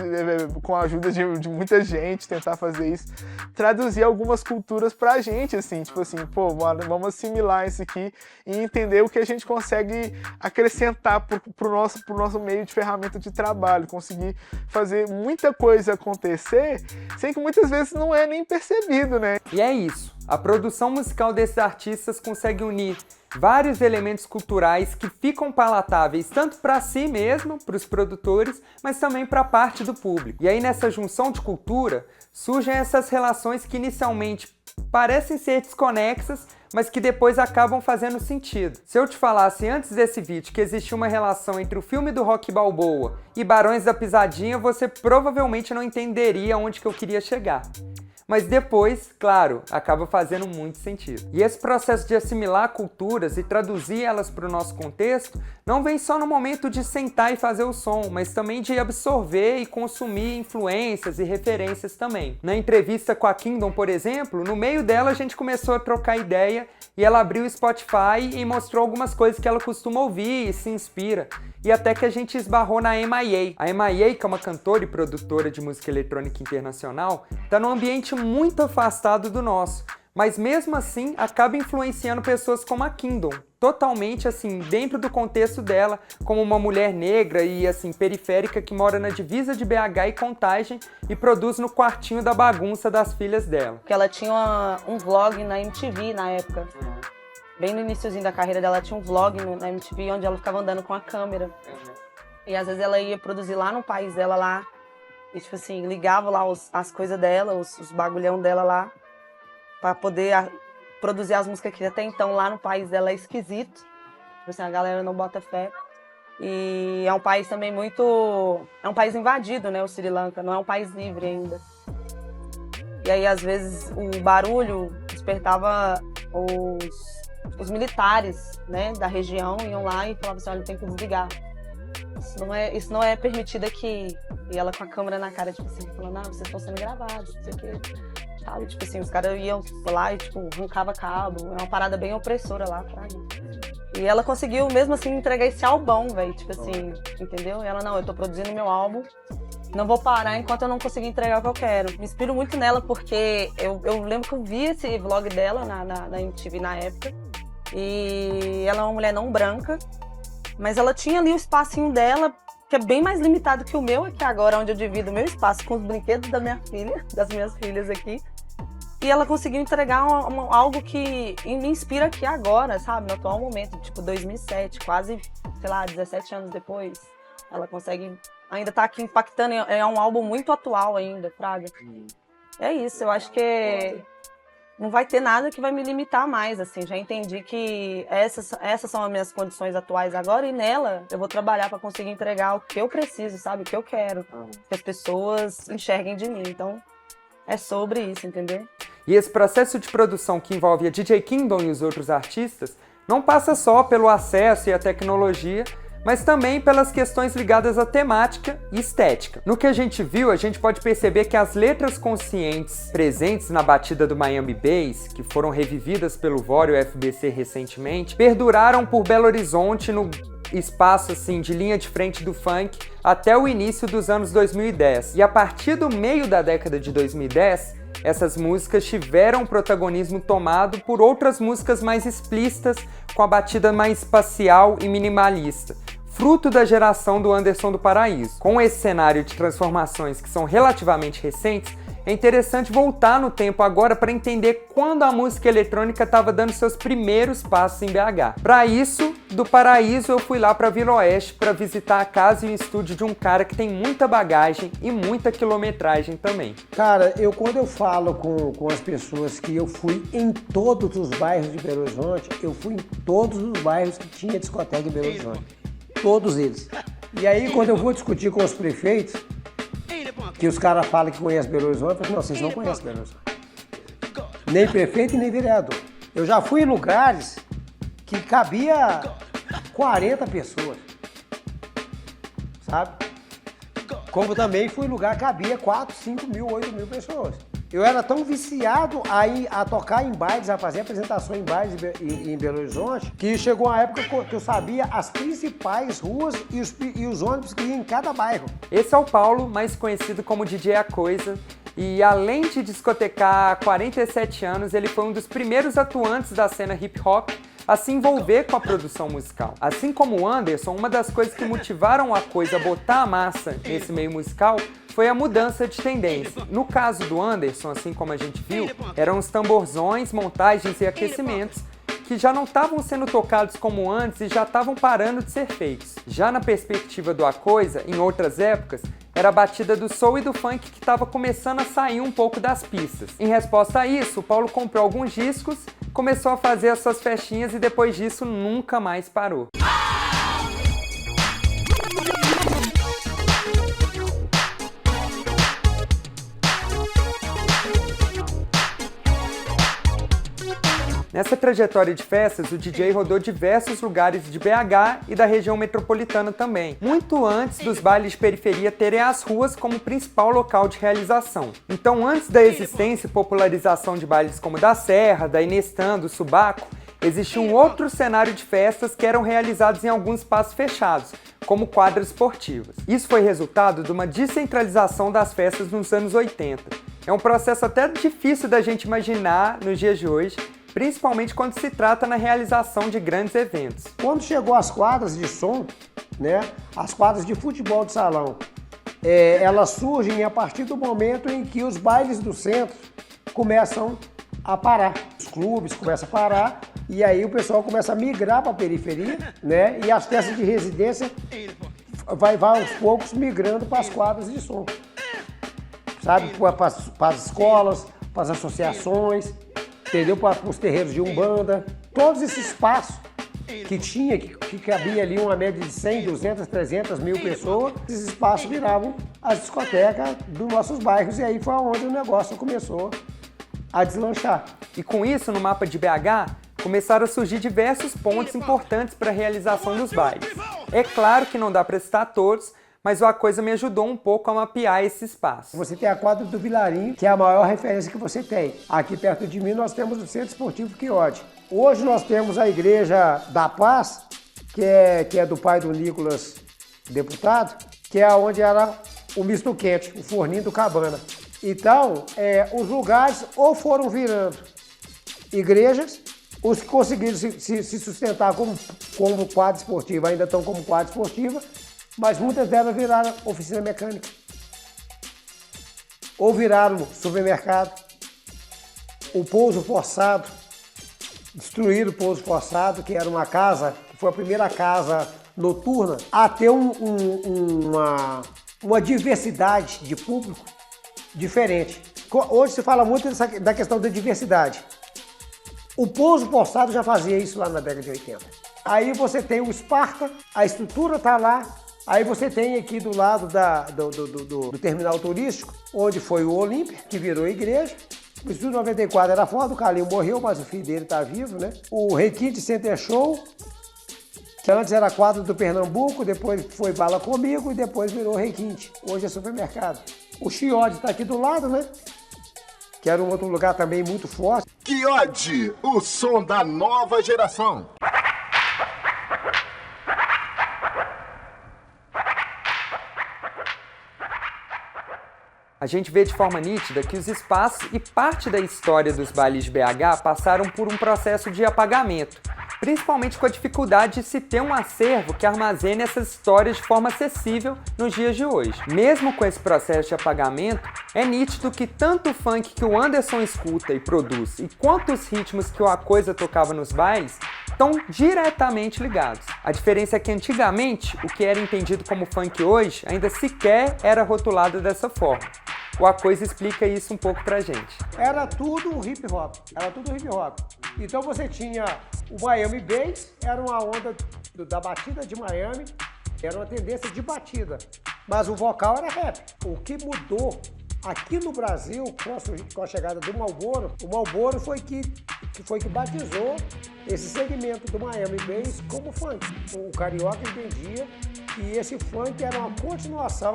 com a ajuda de muita gente, tentar fazer isso, traduzir algumas culturas pra gente, assim, tipo assim, pô, mano, vamos assimilar isso aqui e entender o que a gente consegue acrescentar pro nosso meio de ferramenta de trabalho, conseguir fazer muita coisa acontecer, sem que muitas vezes não é nem percebido, né? E é isso, a produção musical desses artistas consegue unir vários elementos culturais que ficam palatáveis tanto para si mesmo, para os produtores, mas também para a parte do público. E aí nessa junção de cultura surgem essas relações que inicialmente parecem ser desconexas, mas que depois acabam fazendo sentido. Se eu te falasse antes desse vídeo que existia uma relação entre o filme do Rocky Balboa e Barões da Pisadinha, você provavelmente não entenderia onde que eu queria chegar. Mas depois, claro, acaba fazendo muito sentido. E esse processo de assimilar culturas e traduzir elas para o nosso contexto não vem só no momento de sentar e fazer o som, mas também de absorver e consumir influências e referências também. Na entrevista com a Kingdom, por exemplo, no meio dela a gente começou a trocar ideia e ela abriu o Spotify e mostrou algumas coisas que ela costuma ouvir e se inspira. E até que a gente esbarrou na MIA. A MIA, que é uma cantora e produtora de música eletrônica internacional, está num ambiente muito afastado do nosso, mas mesmo assim acaba influenciando pessoas como a Kingdom, totalmente assim, dentro do contexto dela, como uma mulher negra e assim, periférica que mora na divisa de BH e Contagem e produz no quartinho da bagunça das filhas dela. Porque ela tinha um vlog na MTV na época. Bem no iniciozinho da carreira dela, tinha um vlog na MTV onde ela ficava andando com a câmera. E às vezes ela ia produzir lá no país dela lá. E tipo assim, ligava lá as coisas dela, os bagulhão dela lá. Pra poder produzir as músicas que até então lá no país dela é esquisito. Tipo assim, a galera não bota fé. E é um país também muito... É um país invadido, né, o Sri Lanka. Não é um país livre ainda. E aí às vezes o barulho despertava os militares, né, da região iam lá e falavam assim, olha, tem que desligar. Isso não é permitido aqui. E ela com a câmera na cara, tipo assim, falando, não, vocês estão sendo gravados, não sei o quê. E, tipo assim, os caras iam lá e, tipo, arrancava cabo. É uma parada bem opressora lá, sabe? E ela conseguiu, mesmo assim, entregar esse albão, velho, tipo assim, entendeu? E ela, não, eu tô produzindo meu álbum, não vou parar enquanto eu não conseguir entregar o que eu quero. Me inspiro muito nela porque eu lembro que eu vi esse vlog dela na MTV na época. E ela é uma mulher não branca, mas ela tinha ali o espacinho dela, que é bem mais limitado que o meu aqui agora, onde eu divido o meu espaço com os brinquedos da minha filha, das minhas filhas aqui. E ela conseguiu entregar algo que me inspira aqui agora, sabe? No atual momento, tipo 2007, quase, sei lá, 17 anos depois. Ela consegue, ainda tá aqui impactando, é um álbum muito atual ainda, Fraga. É isso, eu acho que não vai ter nada que vai me limitar mais, assim. Já entendi que essas são as minhas condições atuais agora e nela eu vou trabalhar para conseguir entregar o que eu preciso, sabe? O que eu quero, que as pessoas enxerguem de mim. Então, é sobre isso, entendeu? E esse processo de produção que envolve a DJ Kingdom e os outros artistas não passa só pelo acesso e a tecnologia, mas também pelas questões ligadas à temática e estética. No que a gente viu, a gente pode perceber que as letras conscientes presentes na batida do Miami Bass, que foram revividas pelo Vor e o FBC recentemente, perduraram por Belo Horizonte no espaço assim de linha de frente do funk até o início dos anos 2010. E a partir do meio da década de 2010, essas músicas tiveram protagonismo tomado por outras músicas mais explícitas, com a batida mais espacial e minimalista, fruto da geração do Anderson do Paraíso. Com esse cenário de transformações que são relativamente recentes, é interessante voltar no tempo agora para entender quando a música eletrônica estava dando seus primeiros passos em BH. Para isso, do Paraíso eu fui lá para Vila Oeste para visitar a casa e o estúdio de um cara que tem muita bagagem e muita quilometragem também. Cara, quando eu falo com as pessoas que eu fui em todos os bairros de Belo Horizonte, eu fui em todos os bairros que tinha discoteca em Belo Horizonte. Todos eles. E aí, quando eu vou discutir com os prefeitos, que os caras falam que conhecem Belo Horizonte, eu falo, não, vocês não conhecem Belo Horizonte. Nem prefeito e nem vereador. Eu já fui em lugares que cabia 40 pessoas, sabe? Como também fui em lugar que cabia 4, 5 mil, 8 mil pessoas. Eu era tão viciado a tocar em bailes, a fazer apresentações em bailes em Belo Horizonte, que chegou uma época que eu sabia as principais ruas e os ônibus que iam em cada bairro. Esse é o Paulo, mais conhecido como DJ A Coisa, e além de discotecar há 47 anos, ele foi um dos primeiros atuantes da cena hip hop a se envolver com a produção musical. Assim como o Anderson, uma das coisas que motivaram a Coisa a botar a massa nesse meio musical foi a mudança de tendência. No caso do Anderson, assim como a gente viu, eram os tamborzões, montagens e aquecimentos que já não estavam sendo tocados como antes e já estavam parando de ser feitos. Já na perspectiva do A Coisa, em outras épocas, era a batida do soul e do funk que estava começando a sair um pouco das pistas. Em resposta a isso, o Paulo comprou alguns discos, começou a fazer as suas festinhas e depois disso nunca mais parou. Nessa trajetória de festas, o DJ rodou diversos lugares de BH e da região metropolitana também, muito antes dos bailes de periferia terem as ruas como principal local de realização. Então, antes da existência e popularização de bailes como da Serra, da Inestan, do Subaco, existia um outro cenário de festas que eram realizados em alguns espaços fechados, como quadras esportivas. Isso foi resultado de uma descentralização das festas nos anos 80. É um processo até difícil da gente imaginar nos dias de hoje, principalmente quando se trata na realização de grandes eventos. Quando chegou as quadras de som, né, as quadras de futebol de salão, elas surgem a partir do momento em que os bailes do centro começam a parar. Os clubes começam a parar e aí o pessoal começa a migrar para a periferia, né, e as festas de residência vai aos poucos migrando para as quadras de som. Sabe, para as escolas, para as associações, entendeu? Para os terreiros de Umbanda, todos esses espaços que tinha, que cabia ali uma média de 100, 200, 300 mil pessoas, esses espaços viravam as discotecas dos nossos bairros e aí foi onde o negócio começou a deslanchar. E com isso, no mapa de BH, começaram a surgir diversos pontos importantes para a realização dos bailes. É claro que não dá para citar todos, mas A Coisa me ajudou um pouco a mapear esse espaço. Você tem a quadra do Vilarinho, que é a maior referência que você tem. Aqui perto de mim nós temos o Centro Esportivo Quiote. Hoje nós temos a Igreja da Paz, que é do pai do Nicolas, deputado, que é onde era o misto quente, o forninho do Cabana. Então, os lugares ou foram virando igrejas, os que conseguiram se sustentar como quadra esportiva ainda estão como quadra esportiva, mas muitas delas viraram oficina mecânica. Ou viraram supermercado. O pouso forçado, destruíram o pouso forçado, que era uma casa, que foi a primeira casa noturna a ter uma diversidade de público diferente. Hoje se fala muito da questão da diversidade. O pouso forçado já fazia isso lá na década de 80. Aí você tem o Esparta, a estrutura está lá. Aí você tem aqui do lado do terminal turístico, onde foi o Olímpia, que virou igreja. O Estúdio 94 era foda, o Carlinho morreu, mas o filho dele está vivo, né? O Requinte Center Show, que antes era quadro do Pernambuco, depois foi Bala Comigo e depois virou Requinte. Hoje é supermercado. O Chiode está aqui do lado, né? Que era um outro lugar também muito forte. Chiode, o som da nova geração. A gente vê de forma nítida que os espaços e parte da história dos bailes de BH passaram por um processo de apagamento, principalmente com a dificuldade de se ter um acervo que armazene essas histórias de forma acessível nos dias de hoje. Mesmo com esse processo de apagamento, é nítido que tanto o funk que o Anderson escuta e produz, e quanto os ritmos que o A Coisa tocava nos bailes, estão diretamente ligados. A diferença é que antigamente, o que era entendido como funk hoje, ainda sequer era rotulado dessa forma. O A Coisa explica isso um pouco pra gente. Era tudo hip hop, Então você tinha o Miami Bass, era uma onda da batida de Miami, era uma tendência de batida, mas o vocal era rap. O que mudou aqui no Brasil, com a chegada do Marlboro, o Marlboro foi que batizou esse segmento do Miami Bass como funk. O carioca entendia que esse funk era uma continuação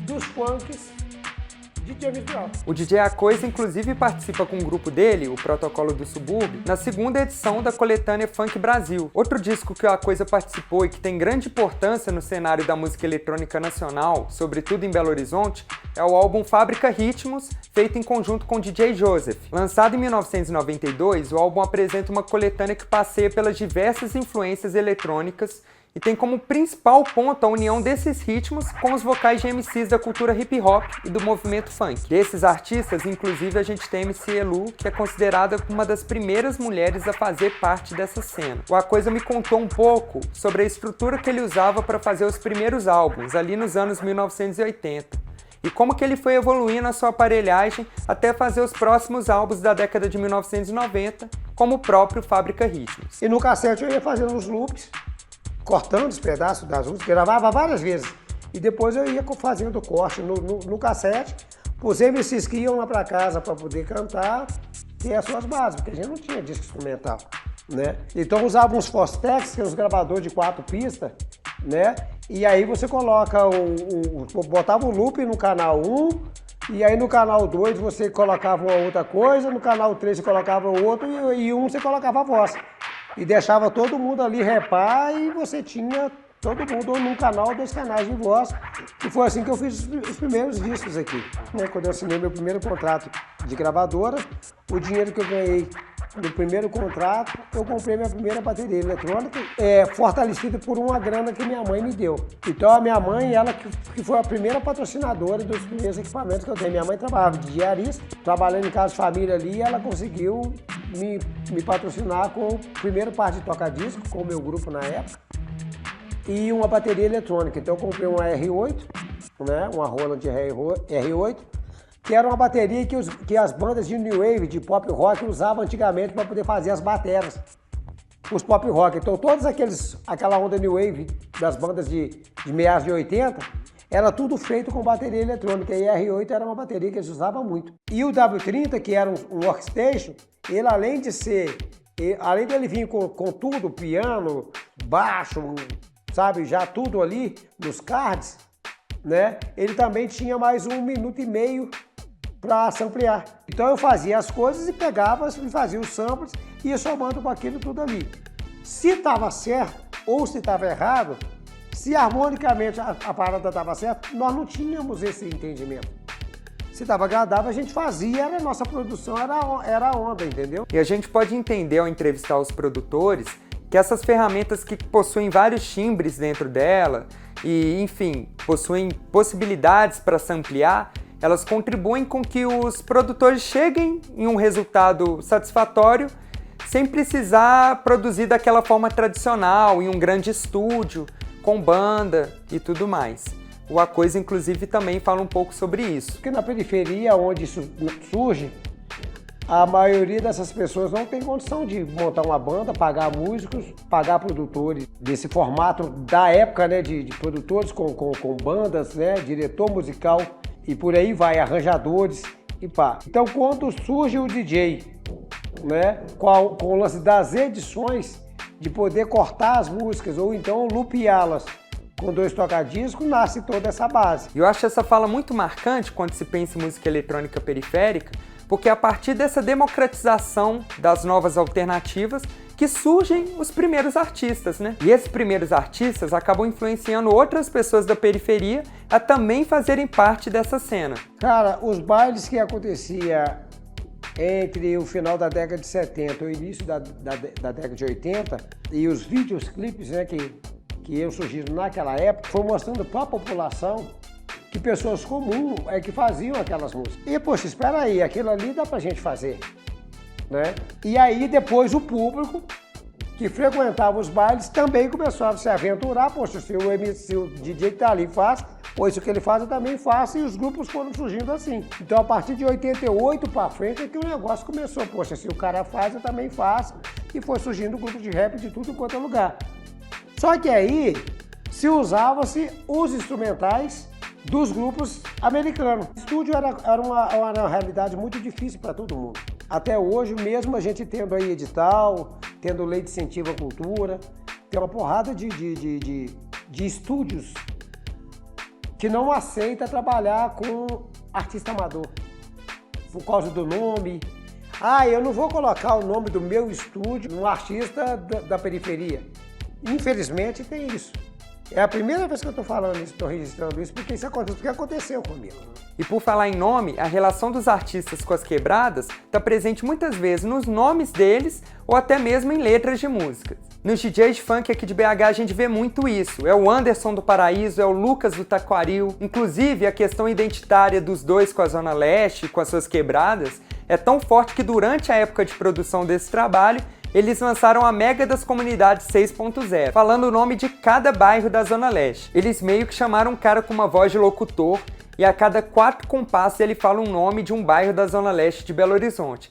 dos funks de James Brown. O DJ A Coisa, inclusive, participa com um grupo dele, o Protocolo do Subúrbio, na segunda edição da coletânea Funk Brasil. Outro disco que o A Coisa participou e que tem grande importância no cenário da música eletrônica nacional, sobretudo em Belo Horizonte, é o álbum Fábrica Ritmos, feito em conjunto com o DJ Joseph. Lançado em 1992, o álbum apresenta uma coletânea que passeia pelas diversas influências eletrônicas e tem como principal ponto a união desses ritmos com os vocais de MCs da cultura hip hop e do movimento funk. Desses artistas, inclusive, a gente tem MC Elu, que é considerada uma das primeiras mulheres a fazer parte dessa cena. O A Coisa me contou um pouco sobre a estrutura que ele usava para fazer os primeiros álbuns, ali nos anos 1980. E como que ele foi evoluindo a sua aparelhagem até fazer os próximos álbuns da década de 1990, como o próprio Fábrica Ritmos. E no cassete eu ia fazendo os loops, cortando os pedaços das músicas, gravava várias vezes. E depois eu ia fazendo corte no cassete, os MCs que iam lá para casa para poder cantar, ter as suas bases, porque a gente não tinha disco instrumental, né? Então usava uns Fostex, que é os gravadores de 4 pistas, né? E aí você coloca botava o loop no canal 1, e aí no canal 2 você colocava uma outra coisa, no canal 3 você colocava outro, e você colocava a voz. E deixava todo mundo ali repar e você tinha todo mundo num canal, 2 canais de voz. E foi assim que eu fiz os primeiros discos aqui. Né? Quando eu assinei meu primeiro contrato de gravadora, o dinheiro que eu ganhei no primeiro contrato, eu comprei minha primeira bateria eletrônica, fortalecida por uma grana que minha mãe me deu. Então a minha mãe, ela que foi a primeira patrocinadora dos primeiros equipamentos que eu tenho. Minha mãe trabalhava de diarista, trabalhando em casa de família ali, e ela conseguiu me patrocinar com o primeiro par de toca-disco, com o meu grupo na época, e uma bateria eletrônica. Então eu comprei uma R8, né, uma Roland R8, que era uma bateria que as bandas de New Wave, de pop rock, usavam antigamente para poder fazer as bateras, os pop rock. Então aquela onda New Wave das bandas de meados de 80, era tudo feito com bateria eletrônica, e a R8 era uma bateria que eles usavam muito. E o W30, que era um workstation, ele além dele vir com tudo, piano, baixo, sabe, já tudo ali nos cards, né? Ele também tinha mais 1 minuto e meio para samplear. Então eu fazia as coisas e pegava e fazia os samples e ia somando com aquilo tudo ali. Se estava certo ou se estava errado, se harmonicamente a parada estava certa, nós não tínhamos esse entendimento. Se estava agradável, a gente fazia, a nossa produção era a onda, entendeu? E a gente pode entender ao entrevistar os produtores que essas ferramentas que possuem vários timbres dentro dela e, enfim, possuem possibilidades para samplear, elas contribuem com que os produtores cheguem em um resultado satisfatório sem precisar produzir daquela forma tradicional, em um grande estúdio, com banda e tudo mais. O A Coisa, inclusive, também fala um pouco sobre isso. Porque na periferia, onde isso surge, a maioria dessas pessoas não tem condição de montar uma banda, pagar músicos, pagar produtores desse formato da época, né, de produtores com bandas, né, diretor musical e por aí vai, arranjadores e pá. Então, quando surge o DJ, né, com o lance das edições, de poder cortar as músicas ou então lupeá-las com 2 toca-discos, nasce toda essa base. E eu acho essa fala muito marcante quando se pensa em música eletrônica periférica, porque é a partir dessa democratização das novas alternativas que surgem os primeiros artistas, né? E esses primeiros artistas acabam influenciando outras pessoas da periferia a também fazerem parte dessa cena. Cara, os bailes que acontecia entre o final da década de 70 e o início da década de 80 e os videoclipes, né, que iam surgindo naquela época, foi mostrando para a população que pessoas comuns é que faziam aquelas músicas. E, poxa, espera aí, aquilo ali dá pra gente fazer, né? E aí, depois, o público que frequentava os bailes também começou a se aventurar. Poxa, se o DJ que tá ali faz, pois isso que ele faz eu também faço, e os grupos foram surgindo assim. Então, a partir de 88 para frente é que o negócio começou. Poxa, se o cara faz, eu também faço. E foi surgindo grupos de rap de tudo quanto é lugar. Só que aí, se usava-se os instrumentais dos grupos americanos. O estúdio era uma realidade muito difícil para todo mundo. Até hoje, mesmo a gente tendo aí edital, tendo lei de incentivo à cultura, tem uma porrada de estúdios que não aceita trabalhar com artista amador, por causa do nome. Ah, eu não vou colocar o nome do meu estúdio num artista da periferia. Infelizmente tem isso. É a primeira vez que eu estou falando isso, estou registrando isso, porque isso aconteceu comigo. E por falar em nome, a relação dos artistas com as quebradas está presente muitas vezes nos nomes deles ou até mesmo em letras de músicas. Nos DJs de funk aqui de BH a gente vê muito isso. É o Anderson do Paraíso, é o Lucas do Taquaril. Inclusive, a questão identitária dos dois com a Zona Leste, com as suas quebradas, é tão forte que durante a época de produção desse trabalho, eles lançaram a Mega das Comunidades 6.0, falando o nome de cada bairro da Zona Leste. Eles meio que chamaram um cara com uma voz de locutor e a cada 4 compassos ele fala um nome de um bairro da Zona Leste de Belo Horizonte.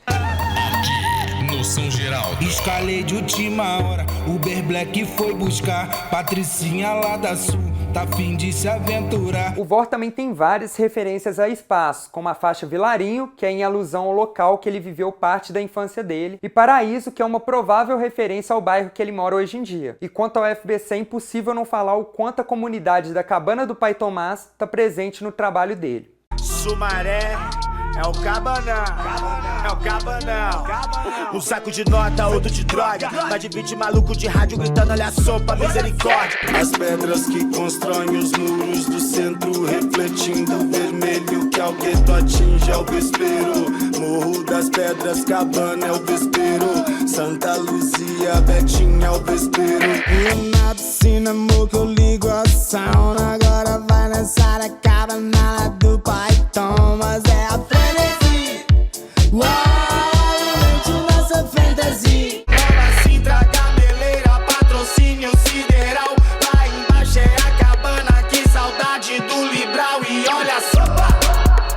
Noção geral. Escalei de última hora, Uber Black foi buscar Patricinha lá da Sul, tá fim de se aventurar. O VOR também tem várias referências a espaços, como a faixa Vilarinho, que é em alusão ao local que ele viveu parte da infância dele, e Paraíso, que é uma provável referência ao bairro que ele mora hoje em dia. E quanto ao FBC, é impossível não falar o quanto a comunidade da Cabana do Pai Tomás está presente no trabalho dele. Sumaré é o Cabanão, é o Cabanão. Um saco de nota, outro de droga. Mais de 20 maluco de rádio gritando, olha a sopa, misericórdia. As pedras que constroem os muros do centro, refletindo o vermelho que ao gueto atinge é o vespeiro. Morro das Pedras, Cabana é o vespeiro. Santa Luzia, Betinha é o vespeiro. E na piscina, amor, que eu ligo a sauna. Agora vai nessa da Cabana do Pai Thomas, é a frenesi. Uau, nossa fantasia. Nova Sintra, Gameleira, patrocínio sideral. Lá embaixo é a Cabana, que saudade do Libral. E olha só.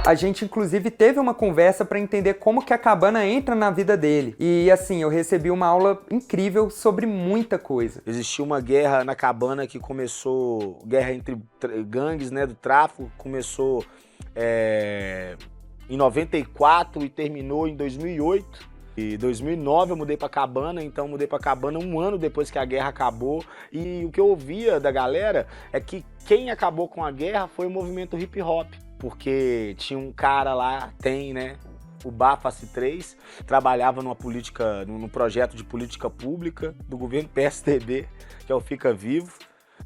A gente inclusive teve uma conversa para entender como que a Cabana entra na vida dele. E assim, eu recebi uma aula incrível sobre muita coisa. Existiu uma guerra na Cabana que começou, guerra entre gangues, né, do tráfico, começou em 94 e terminou em 2008. Em 2009 eu mudei pra Cabana, então mudei pra Cabana um ano depois que a guerra acabou. E o que eu ouvia da galera é que quem acabou com a guerra foi o movimento hip hop. Porque tinha um cara lá, né, o Baface 3, trabalhava num projeto de política pública do governo PSDB, que é o Fica Vivo.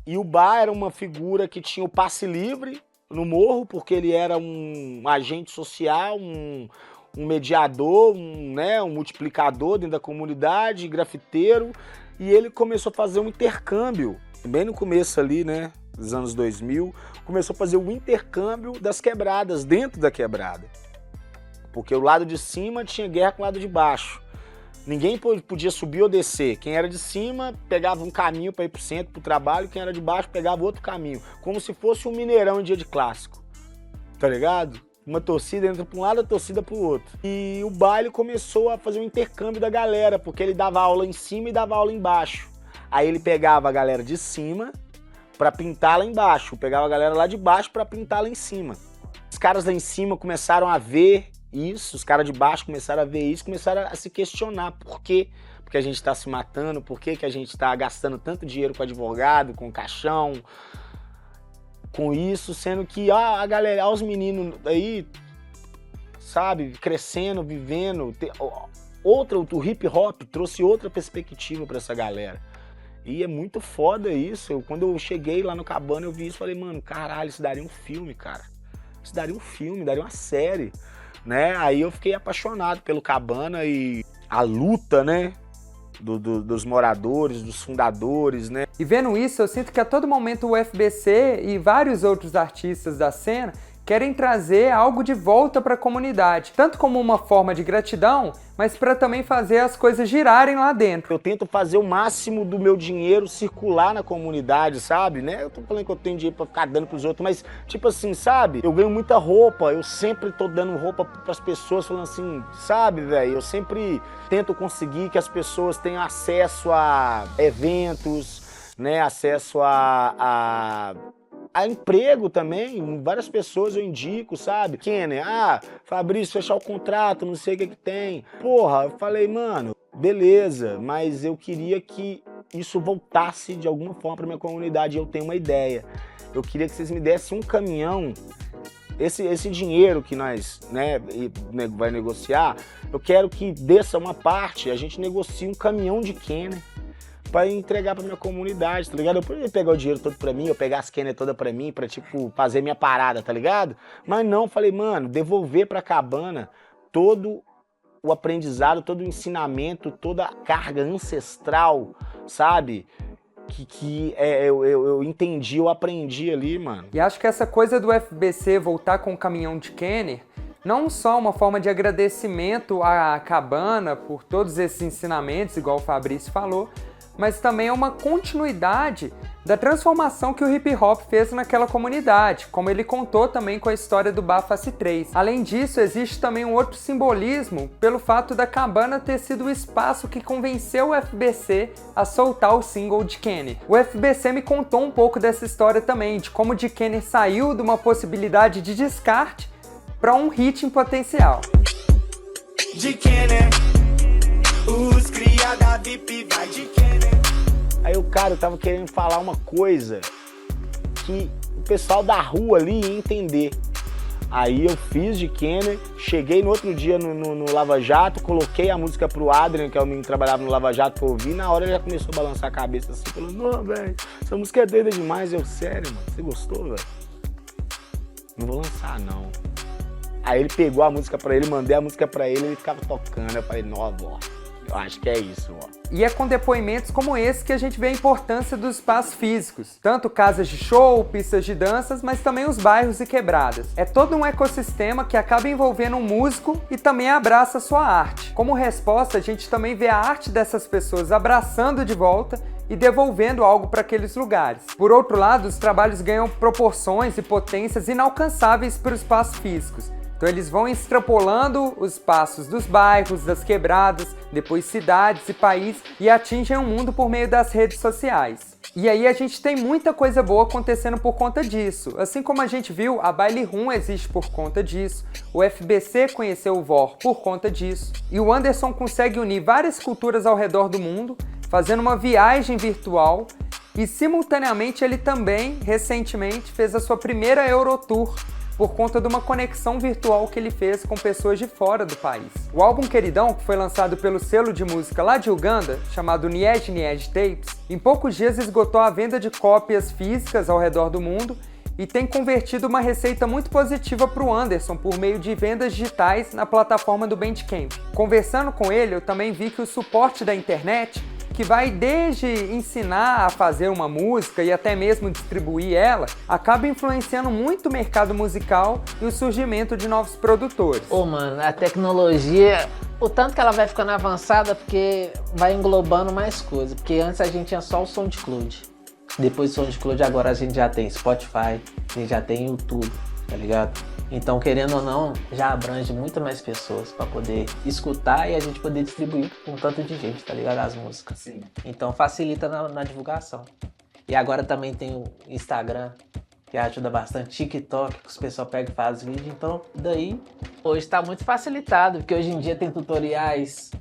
E o Bá era uma figura que tinha o passe livre no morro, porque ele era um agente social, um mediador, um multiplicador dentro da comunidade, grafiteiro. E ele começou a fazer um intercâmbio, bem no começo ali, né, dos anos 2000, começou a fazer o intercâmbio das quebradas, dentro da quebrada. Porque o lado de cima tinha guerra com o lado de baixo. Ninguém podia subir ou descer. Quem era de cima pegava um caminho para ir pro centro, pro trabalho, quem era de baixo pegava outro caminho. Como se fosse um Mineirão em dia de clássico. Tá ligado? Uma torcida entra para um lado, a torcida pro outro. E o baile começou a fazer um intercâmbio da galera, porque ele dava aula em cima e dava aula embaixo. Aí ele pegava a galera de cima para pintar lá embaixo, pegava a galera lá de baixo para pintar lá em cima. Os caras lá em cima começaram a ver isso, os caras de baixo começaram a ver isso, começaram a se questionar por quê? Porque a gente está se matando, por que a gente está gastando tanto dinheiro com advogado, com caixão, com isso, sendo que a galera, os meninos aí, sabe, crescendo, vivendo, o hip hop trouxe outra perspectiva para essa galera. E é muito foda isso. Quando eu cheguei lá no Cabana, eu vi isso e falei, mano, caralho, isso daria um filme, cara. Isso daria um filme, daria uma série. né? Aí eu fiquei apaixonado pelo Cabana e a luta, né? Dos moradores, dos fundadores, né? E vendo isso, eu sinto que a todo momento o UFBC e vários outros artistas da cena querem trazer algo de volta para a comunidade, tanto como uma forma de gratidão, mas para também fazer as coisas girarem lá dentro. Eu tento fazer o máximo do meu dinheiro circular na comunidade, sabe? Né? Eu tô falando que eu tenho dinheiro para ficar dando pros outros, mas tipo assim, sabe? Eu ganho muita roupa, eu sempre tô dando roupa pras pessoas, falando assim, sabe, velho? Eu sempre tento conseguir que as pessoas tenham acesso a eventos, né? Acesso a emprego também, várias pessoas eu indico, sabe? Kenner, Fabrício, fechar o contrato, não sei o que tem. Porra, eu falei, mano, beleza, mas eu queria que isso voltasse de alguma forma pra minha comunidade, eu tenho uma ideia. Eu queria que vocês me dessem um caminhão, esse dinheiro que nós, né, vai negociar, eu quero que desça uma parte, a gente negocie um caminhão de Kenner pra entregar pra minha comunidade, tá ligado? Eu poderia pegar o dinheiro todo pra mim, eu pegar as Kenner toda pra mim, pra, tipo, fazer minha parada, tá ligado? Mas não, falei, mano, devolver pra Cabana todo o aprendizado, todo o ensinamento, toda a carga ancestral, sabe? Eu entendi, eu aprendi ali, mano. E acho que essa coisa do UFBC voltar com o caminhão de Kenner, não só uma forma de agradecimento à Cabana por todos esses ensinamentos, igual o Fabrício falou, mas também é uma continuidade da transformação que o hip hop fez naquela comunidade, como ele contou também com a história do Baface 3. Além disso, existe também um outro simbolismo pelo fato da Cabana ter sido o espaço que convenceu o FBC a soltar o single de Kenner. O FBC me contou um pouco dessa história também, de como de Kenner saiu de uma possibilidade de descarte para um hit em potencial. De Kenner, os cria da VIP vai de Kenner. Aí o cara, eu tava querendo falar uma coisa que o pessoal da rua ali ia entender. Aí eu fiz de Kenner, cheguei no outro dia no Lava Jato, coloquei a música pro Adrian, que é o menino que trabalhava no Lava Jato, pra ouvir, na hora ele já começou a balançar a cabeça assim, falando, não, velho, essa música é doida demais. Eu, sério, mano, você gostou, velho? Não vou lançar, não. Aí ele pegou a música pra ele, mandei a música pra ele, ele ficava tocando, eu falei, não, ó, eu acho que é isso, ó. E é com depoimentos como esse que a gente vê a importância dos espaços físicos. Tanto casas de show, pistas de danças, mas também os bairros e quebradas. É todo um ecossistema que acaba envolvendo um músico e também abraça a sua arte. Como resposta, a gente também vê a arte dessas pessoas abraçando de volta e devolvendo algo para aqueles lugares. Por outro lado, os trabalhos ganham proporções e potências inalcançáveis para os espaços físicos. Então eles vão extrapolando os espaços dos bairros, das quebradas, depois cidades e países e atingem o mundo por meio das redes sociais. E aí a gente tem muita coisa boa acontecendo por conta disso. Assim como a gente viu, a Baile Room existe por conta disso, o FBC conheceu o VOR por conta disso, e o Anderson consegue unir várias culturas ao redor do mundo, fazendo uma viagem virtual, e simultaneamente ele também, recentemente, fez a sua primeira Eurotour, por conta de uma conexão virtual que ele fez com pessoas de fora do país. O álbum Queridão, que foi lançado pelo selo de música lá de Uganda, chamado Niege Niege Tapes, em poucos dias esgotou a venda de cópias físicas ao redor do mundo e tem convertido uma receita muito positiva para o Anderson por meio de vendas digitais na plataforma do Bandcamp. Conversando com ele, eu também vi que o suporte da internet, que vai desde ensinar a fazer uma música e até mesmo distribuir ela, acaba influenciando muito o mercado musical e o surgimento de novos produtores. Ô, mano, a tecnologia, o tanto que ela vai ficando avançada porque vai englobando mais coisas. Porque antes a gente tinha só o SoundCloud. Depois do SoundCloud agora a gente já tem Spotify, a gente já tem YouTube, tá ligado? Então, querendo ou não, já abrange muito mais pessoas para poder escutar e a gente poder distribuir com um tanto de gente, tá ligado? As músicas. Sim. Então, facilita na divulgação. E agora também tem o Instagram, que ajuda bastante, TikTok, que os pessoal pega e faz vídeo. Então, daí, hoje tá muito facilitado, porque hoje em dia tem tutoriais,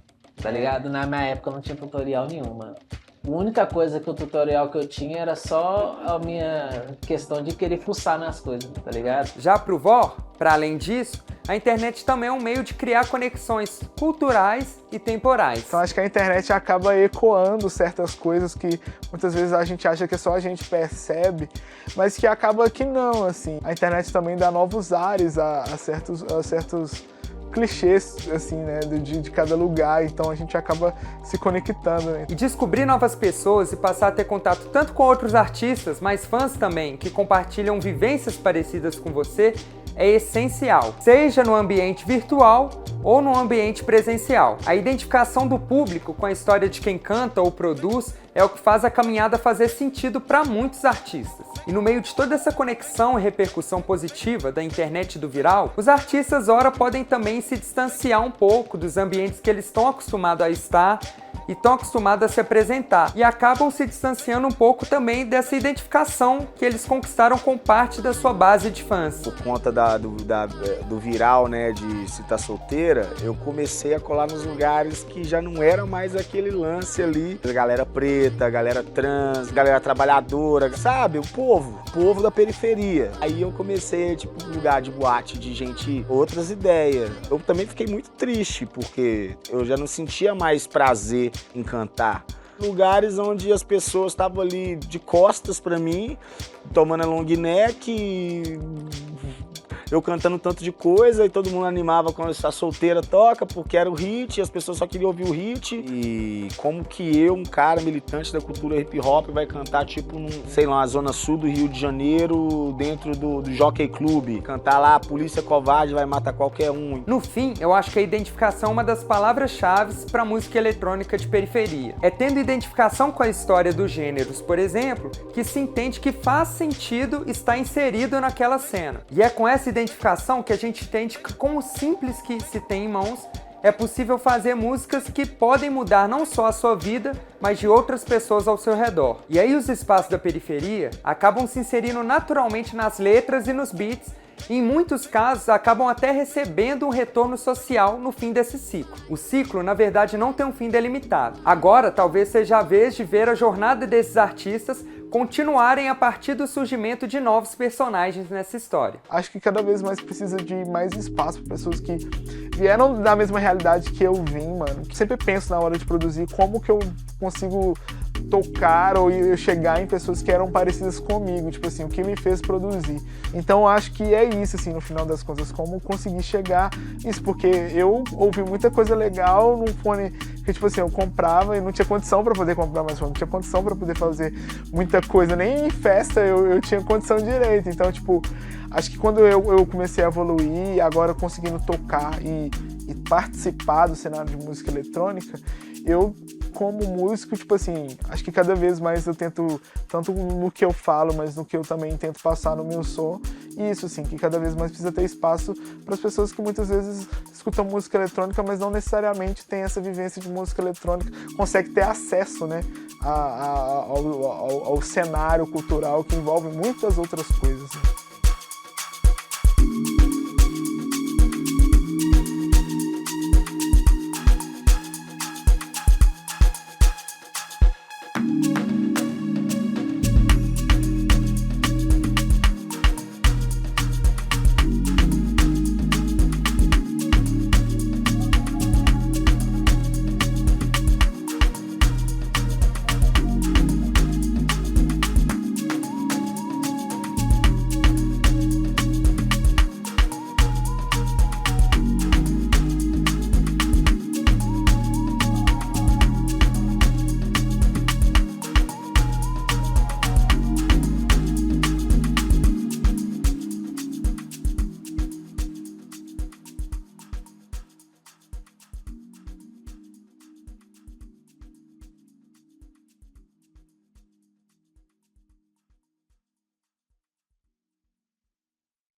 tá ligado? Na minha época não tinha tutorial nenhum, mano. A única coisa que o tutorial que eu tinha era só a minha questão de querer fuçar nas coisas, tá ligado? Já pro VOR, para além disso, a internet também é um meio de criar conexões culturais e temporais. Então acho que a internet acaba ecoando certas coisas que muitas vezes a gente acha que só a gente percebe, mas que acaba que não, assim. A internet também dá novos ares a certos clichês, assim, né, de cada lugar, então a gente acaba se conectando, né? E descobrir novas pessoas e passar a ter contato tanto com outros artistas, mas fãs também, que compartilham vivências parecidas com você, é essencial, seja no ambiente virtual ou no ambiente presencial. A identificação do público com a história de quem canta ou produz é o que faz a caminhada fazer sentido para muitos artistas. E no meio de toda essa conexão e repercussão positiva da internet e do viral, os artistas ora podem também se distanciar um pouco dos ambientes que eles estão acostumados a estar e estão acostumados a se apresentar, e acabam se distanciando um pouco também dessa identificação que eles conquistaram com parte da sua base de fãs. Por conta do viral, né, de Se Tá Solteira, eu comecei a colar nos lugares que já não era mais aquele lance ali, a galera preta, a galera trans, a galera trabalhadora, sabe? O povo da periferia. Aí eu comecei, tipo, lugar de boate de gente, outras ideias. Eu também fiquei muito triste, porque eu já não sentia mais prazer em cantar. Lugares onde as pessoas estavam ali de costas pra mim, tomando a long neck, eu cantando tanto de coisa e todo mundo animava quando Está Solteira toca, porque era o hit, e as pessoas só queriam ouvir o hit. E como que eu, um cara militante da cultura hip hop, vai cantar tipo sei lá, na zona sul do Rio de Janeiro, dentro do Jockey Club, cantar lá a polícia covarde vai matar qualquer um. No fim, eu acho que a identificação é uma das palavras-chave para música eletrônica de periferia. É tendo identificação com a história dos gêneros, por exemplo, que se entende que faz sentido estar inserido naquela cena. E é com essa identificação que a gente entende que, com o simples que se tem em mãos, é possível fazer músicas que podem mudar não só a sua vida, mas de outras pessoas ao seu redor. E aí os espaços da periferia acabam se inserindo naturalmente nas letras e nos beats, e em muitos casos acabam até recebendo um retorno social no fim desse ciclo. O ciclo, na verdade, não tem um fim delimitado. Agora, talvez seja a vez de ver a jornada desses artistas continuarem a partir do surgimento de novos personagens nessa história. Acho que cada vez mais precisa de mais espaço para pessoas que vieram da mesma realidade que eu vim, mano. Sempre penso na hora de produzir como que eu consigo tocar ou eu chegar em pessoas que eram parecidas comigo, tipo assim, o que me fez produzir. Então eu acho que é isso, assim, no final das contas, como conseguir chegar nisso, porque eu ouvi muita coisa legal num fone que, tipo assim, eu comprava e não tinha condição para poder comprar mais fone, não tinha condição para poder fazer muita coisa, nem em festa eu tinha condição direito. Então, tipo, acho que quando eu comecei a evoluir, agora conseguindo tocar e participar do cenário de música eletrônica, eu, como músico, tipo assim, acho que cada vez mais eu tento, tanto no que eu falo, mas no que eu também tento passar no meu som, e isso, assim, que cada vez mais precisa ter espaço para as pessoas que muitas vezes escutam música eletrônica, mas não necessariamente tem essa vivência de música eletrônica, consegue ter acesso, né, ao cenário cultural que envolve muitas outras coisas.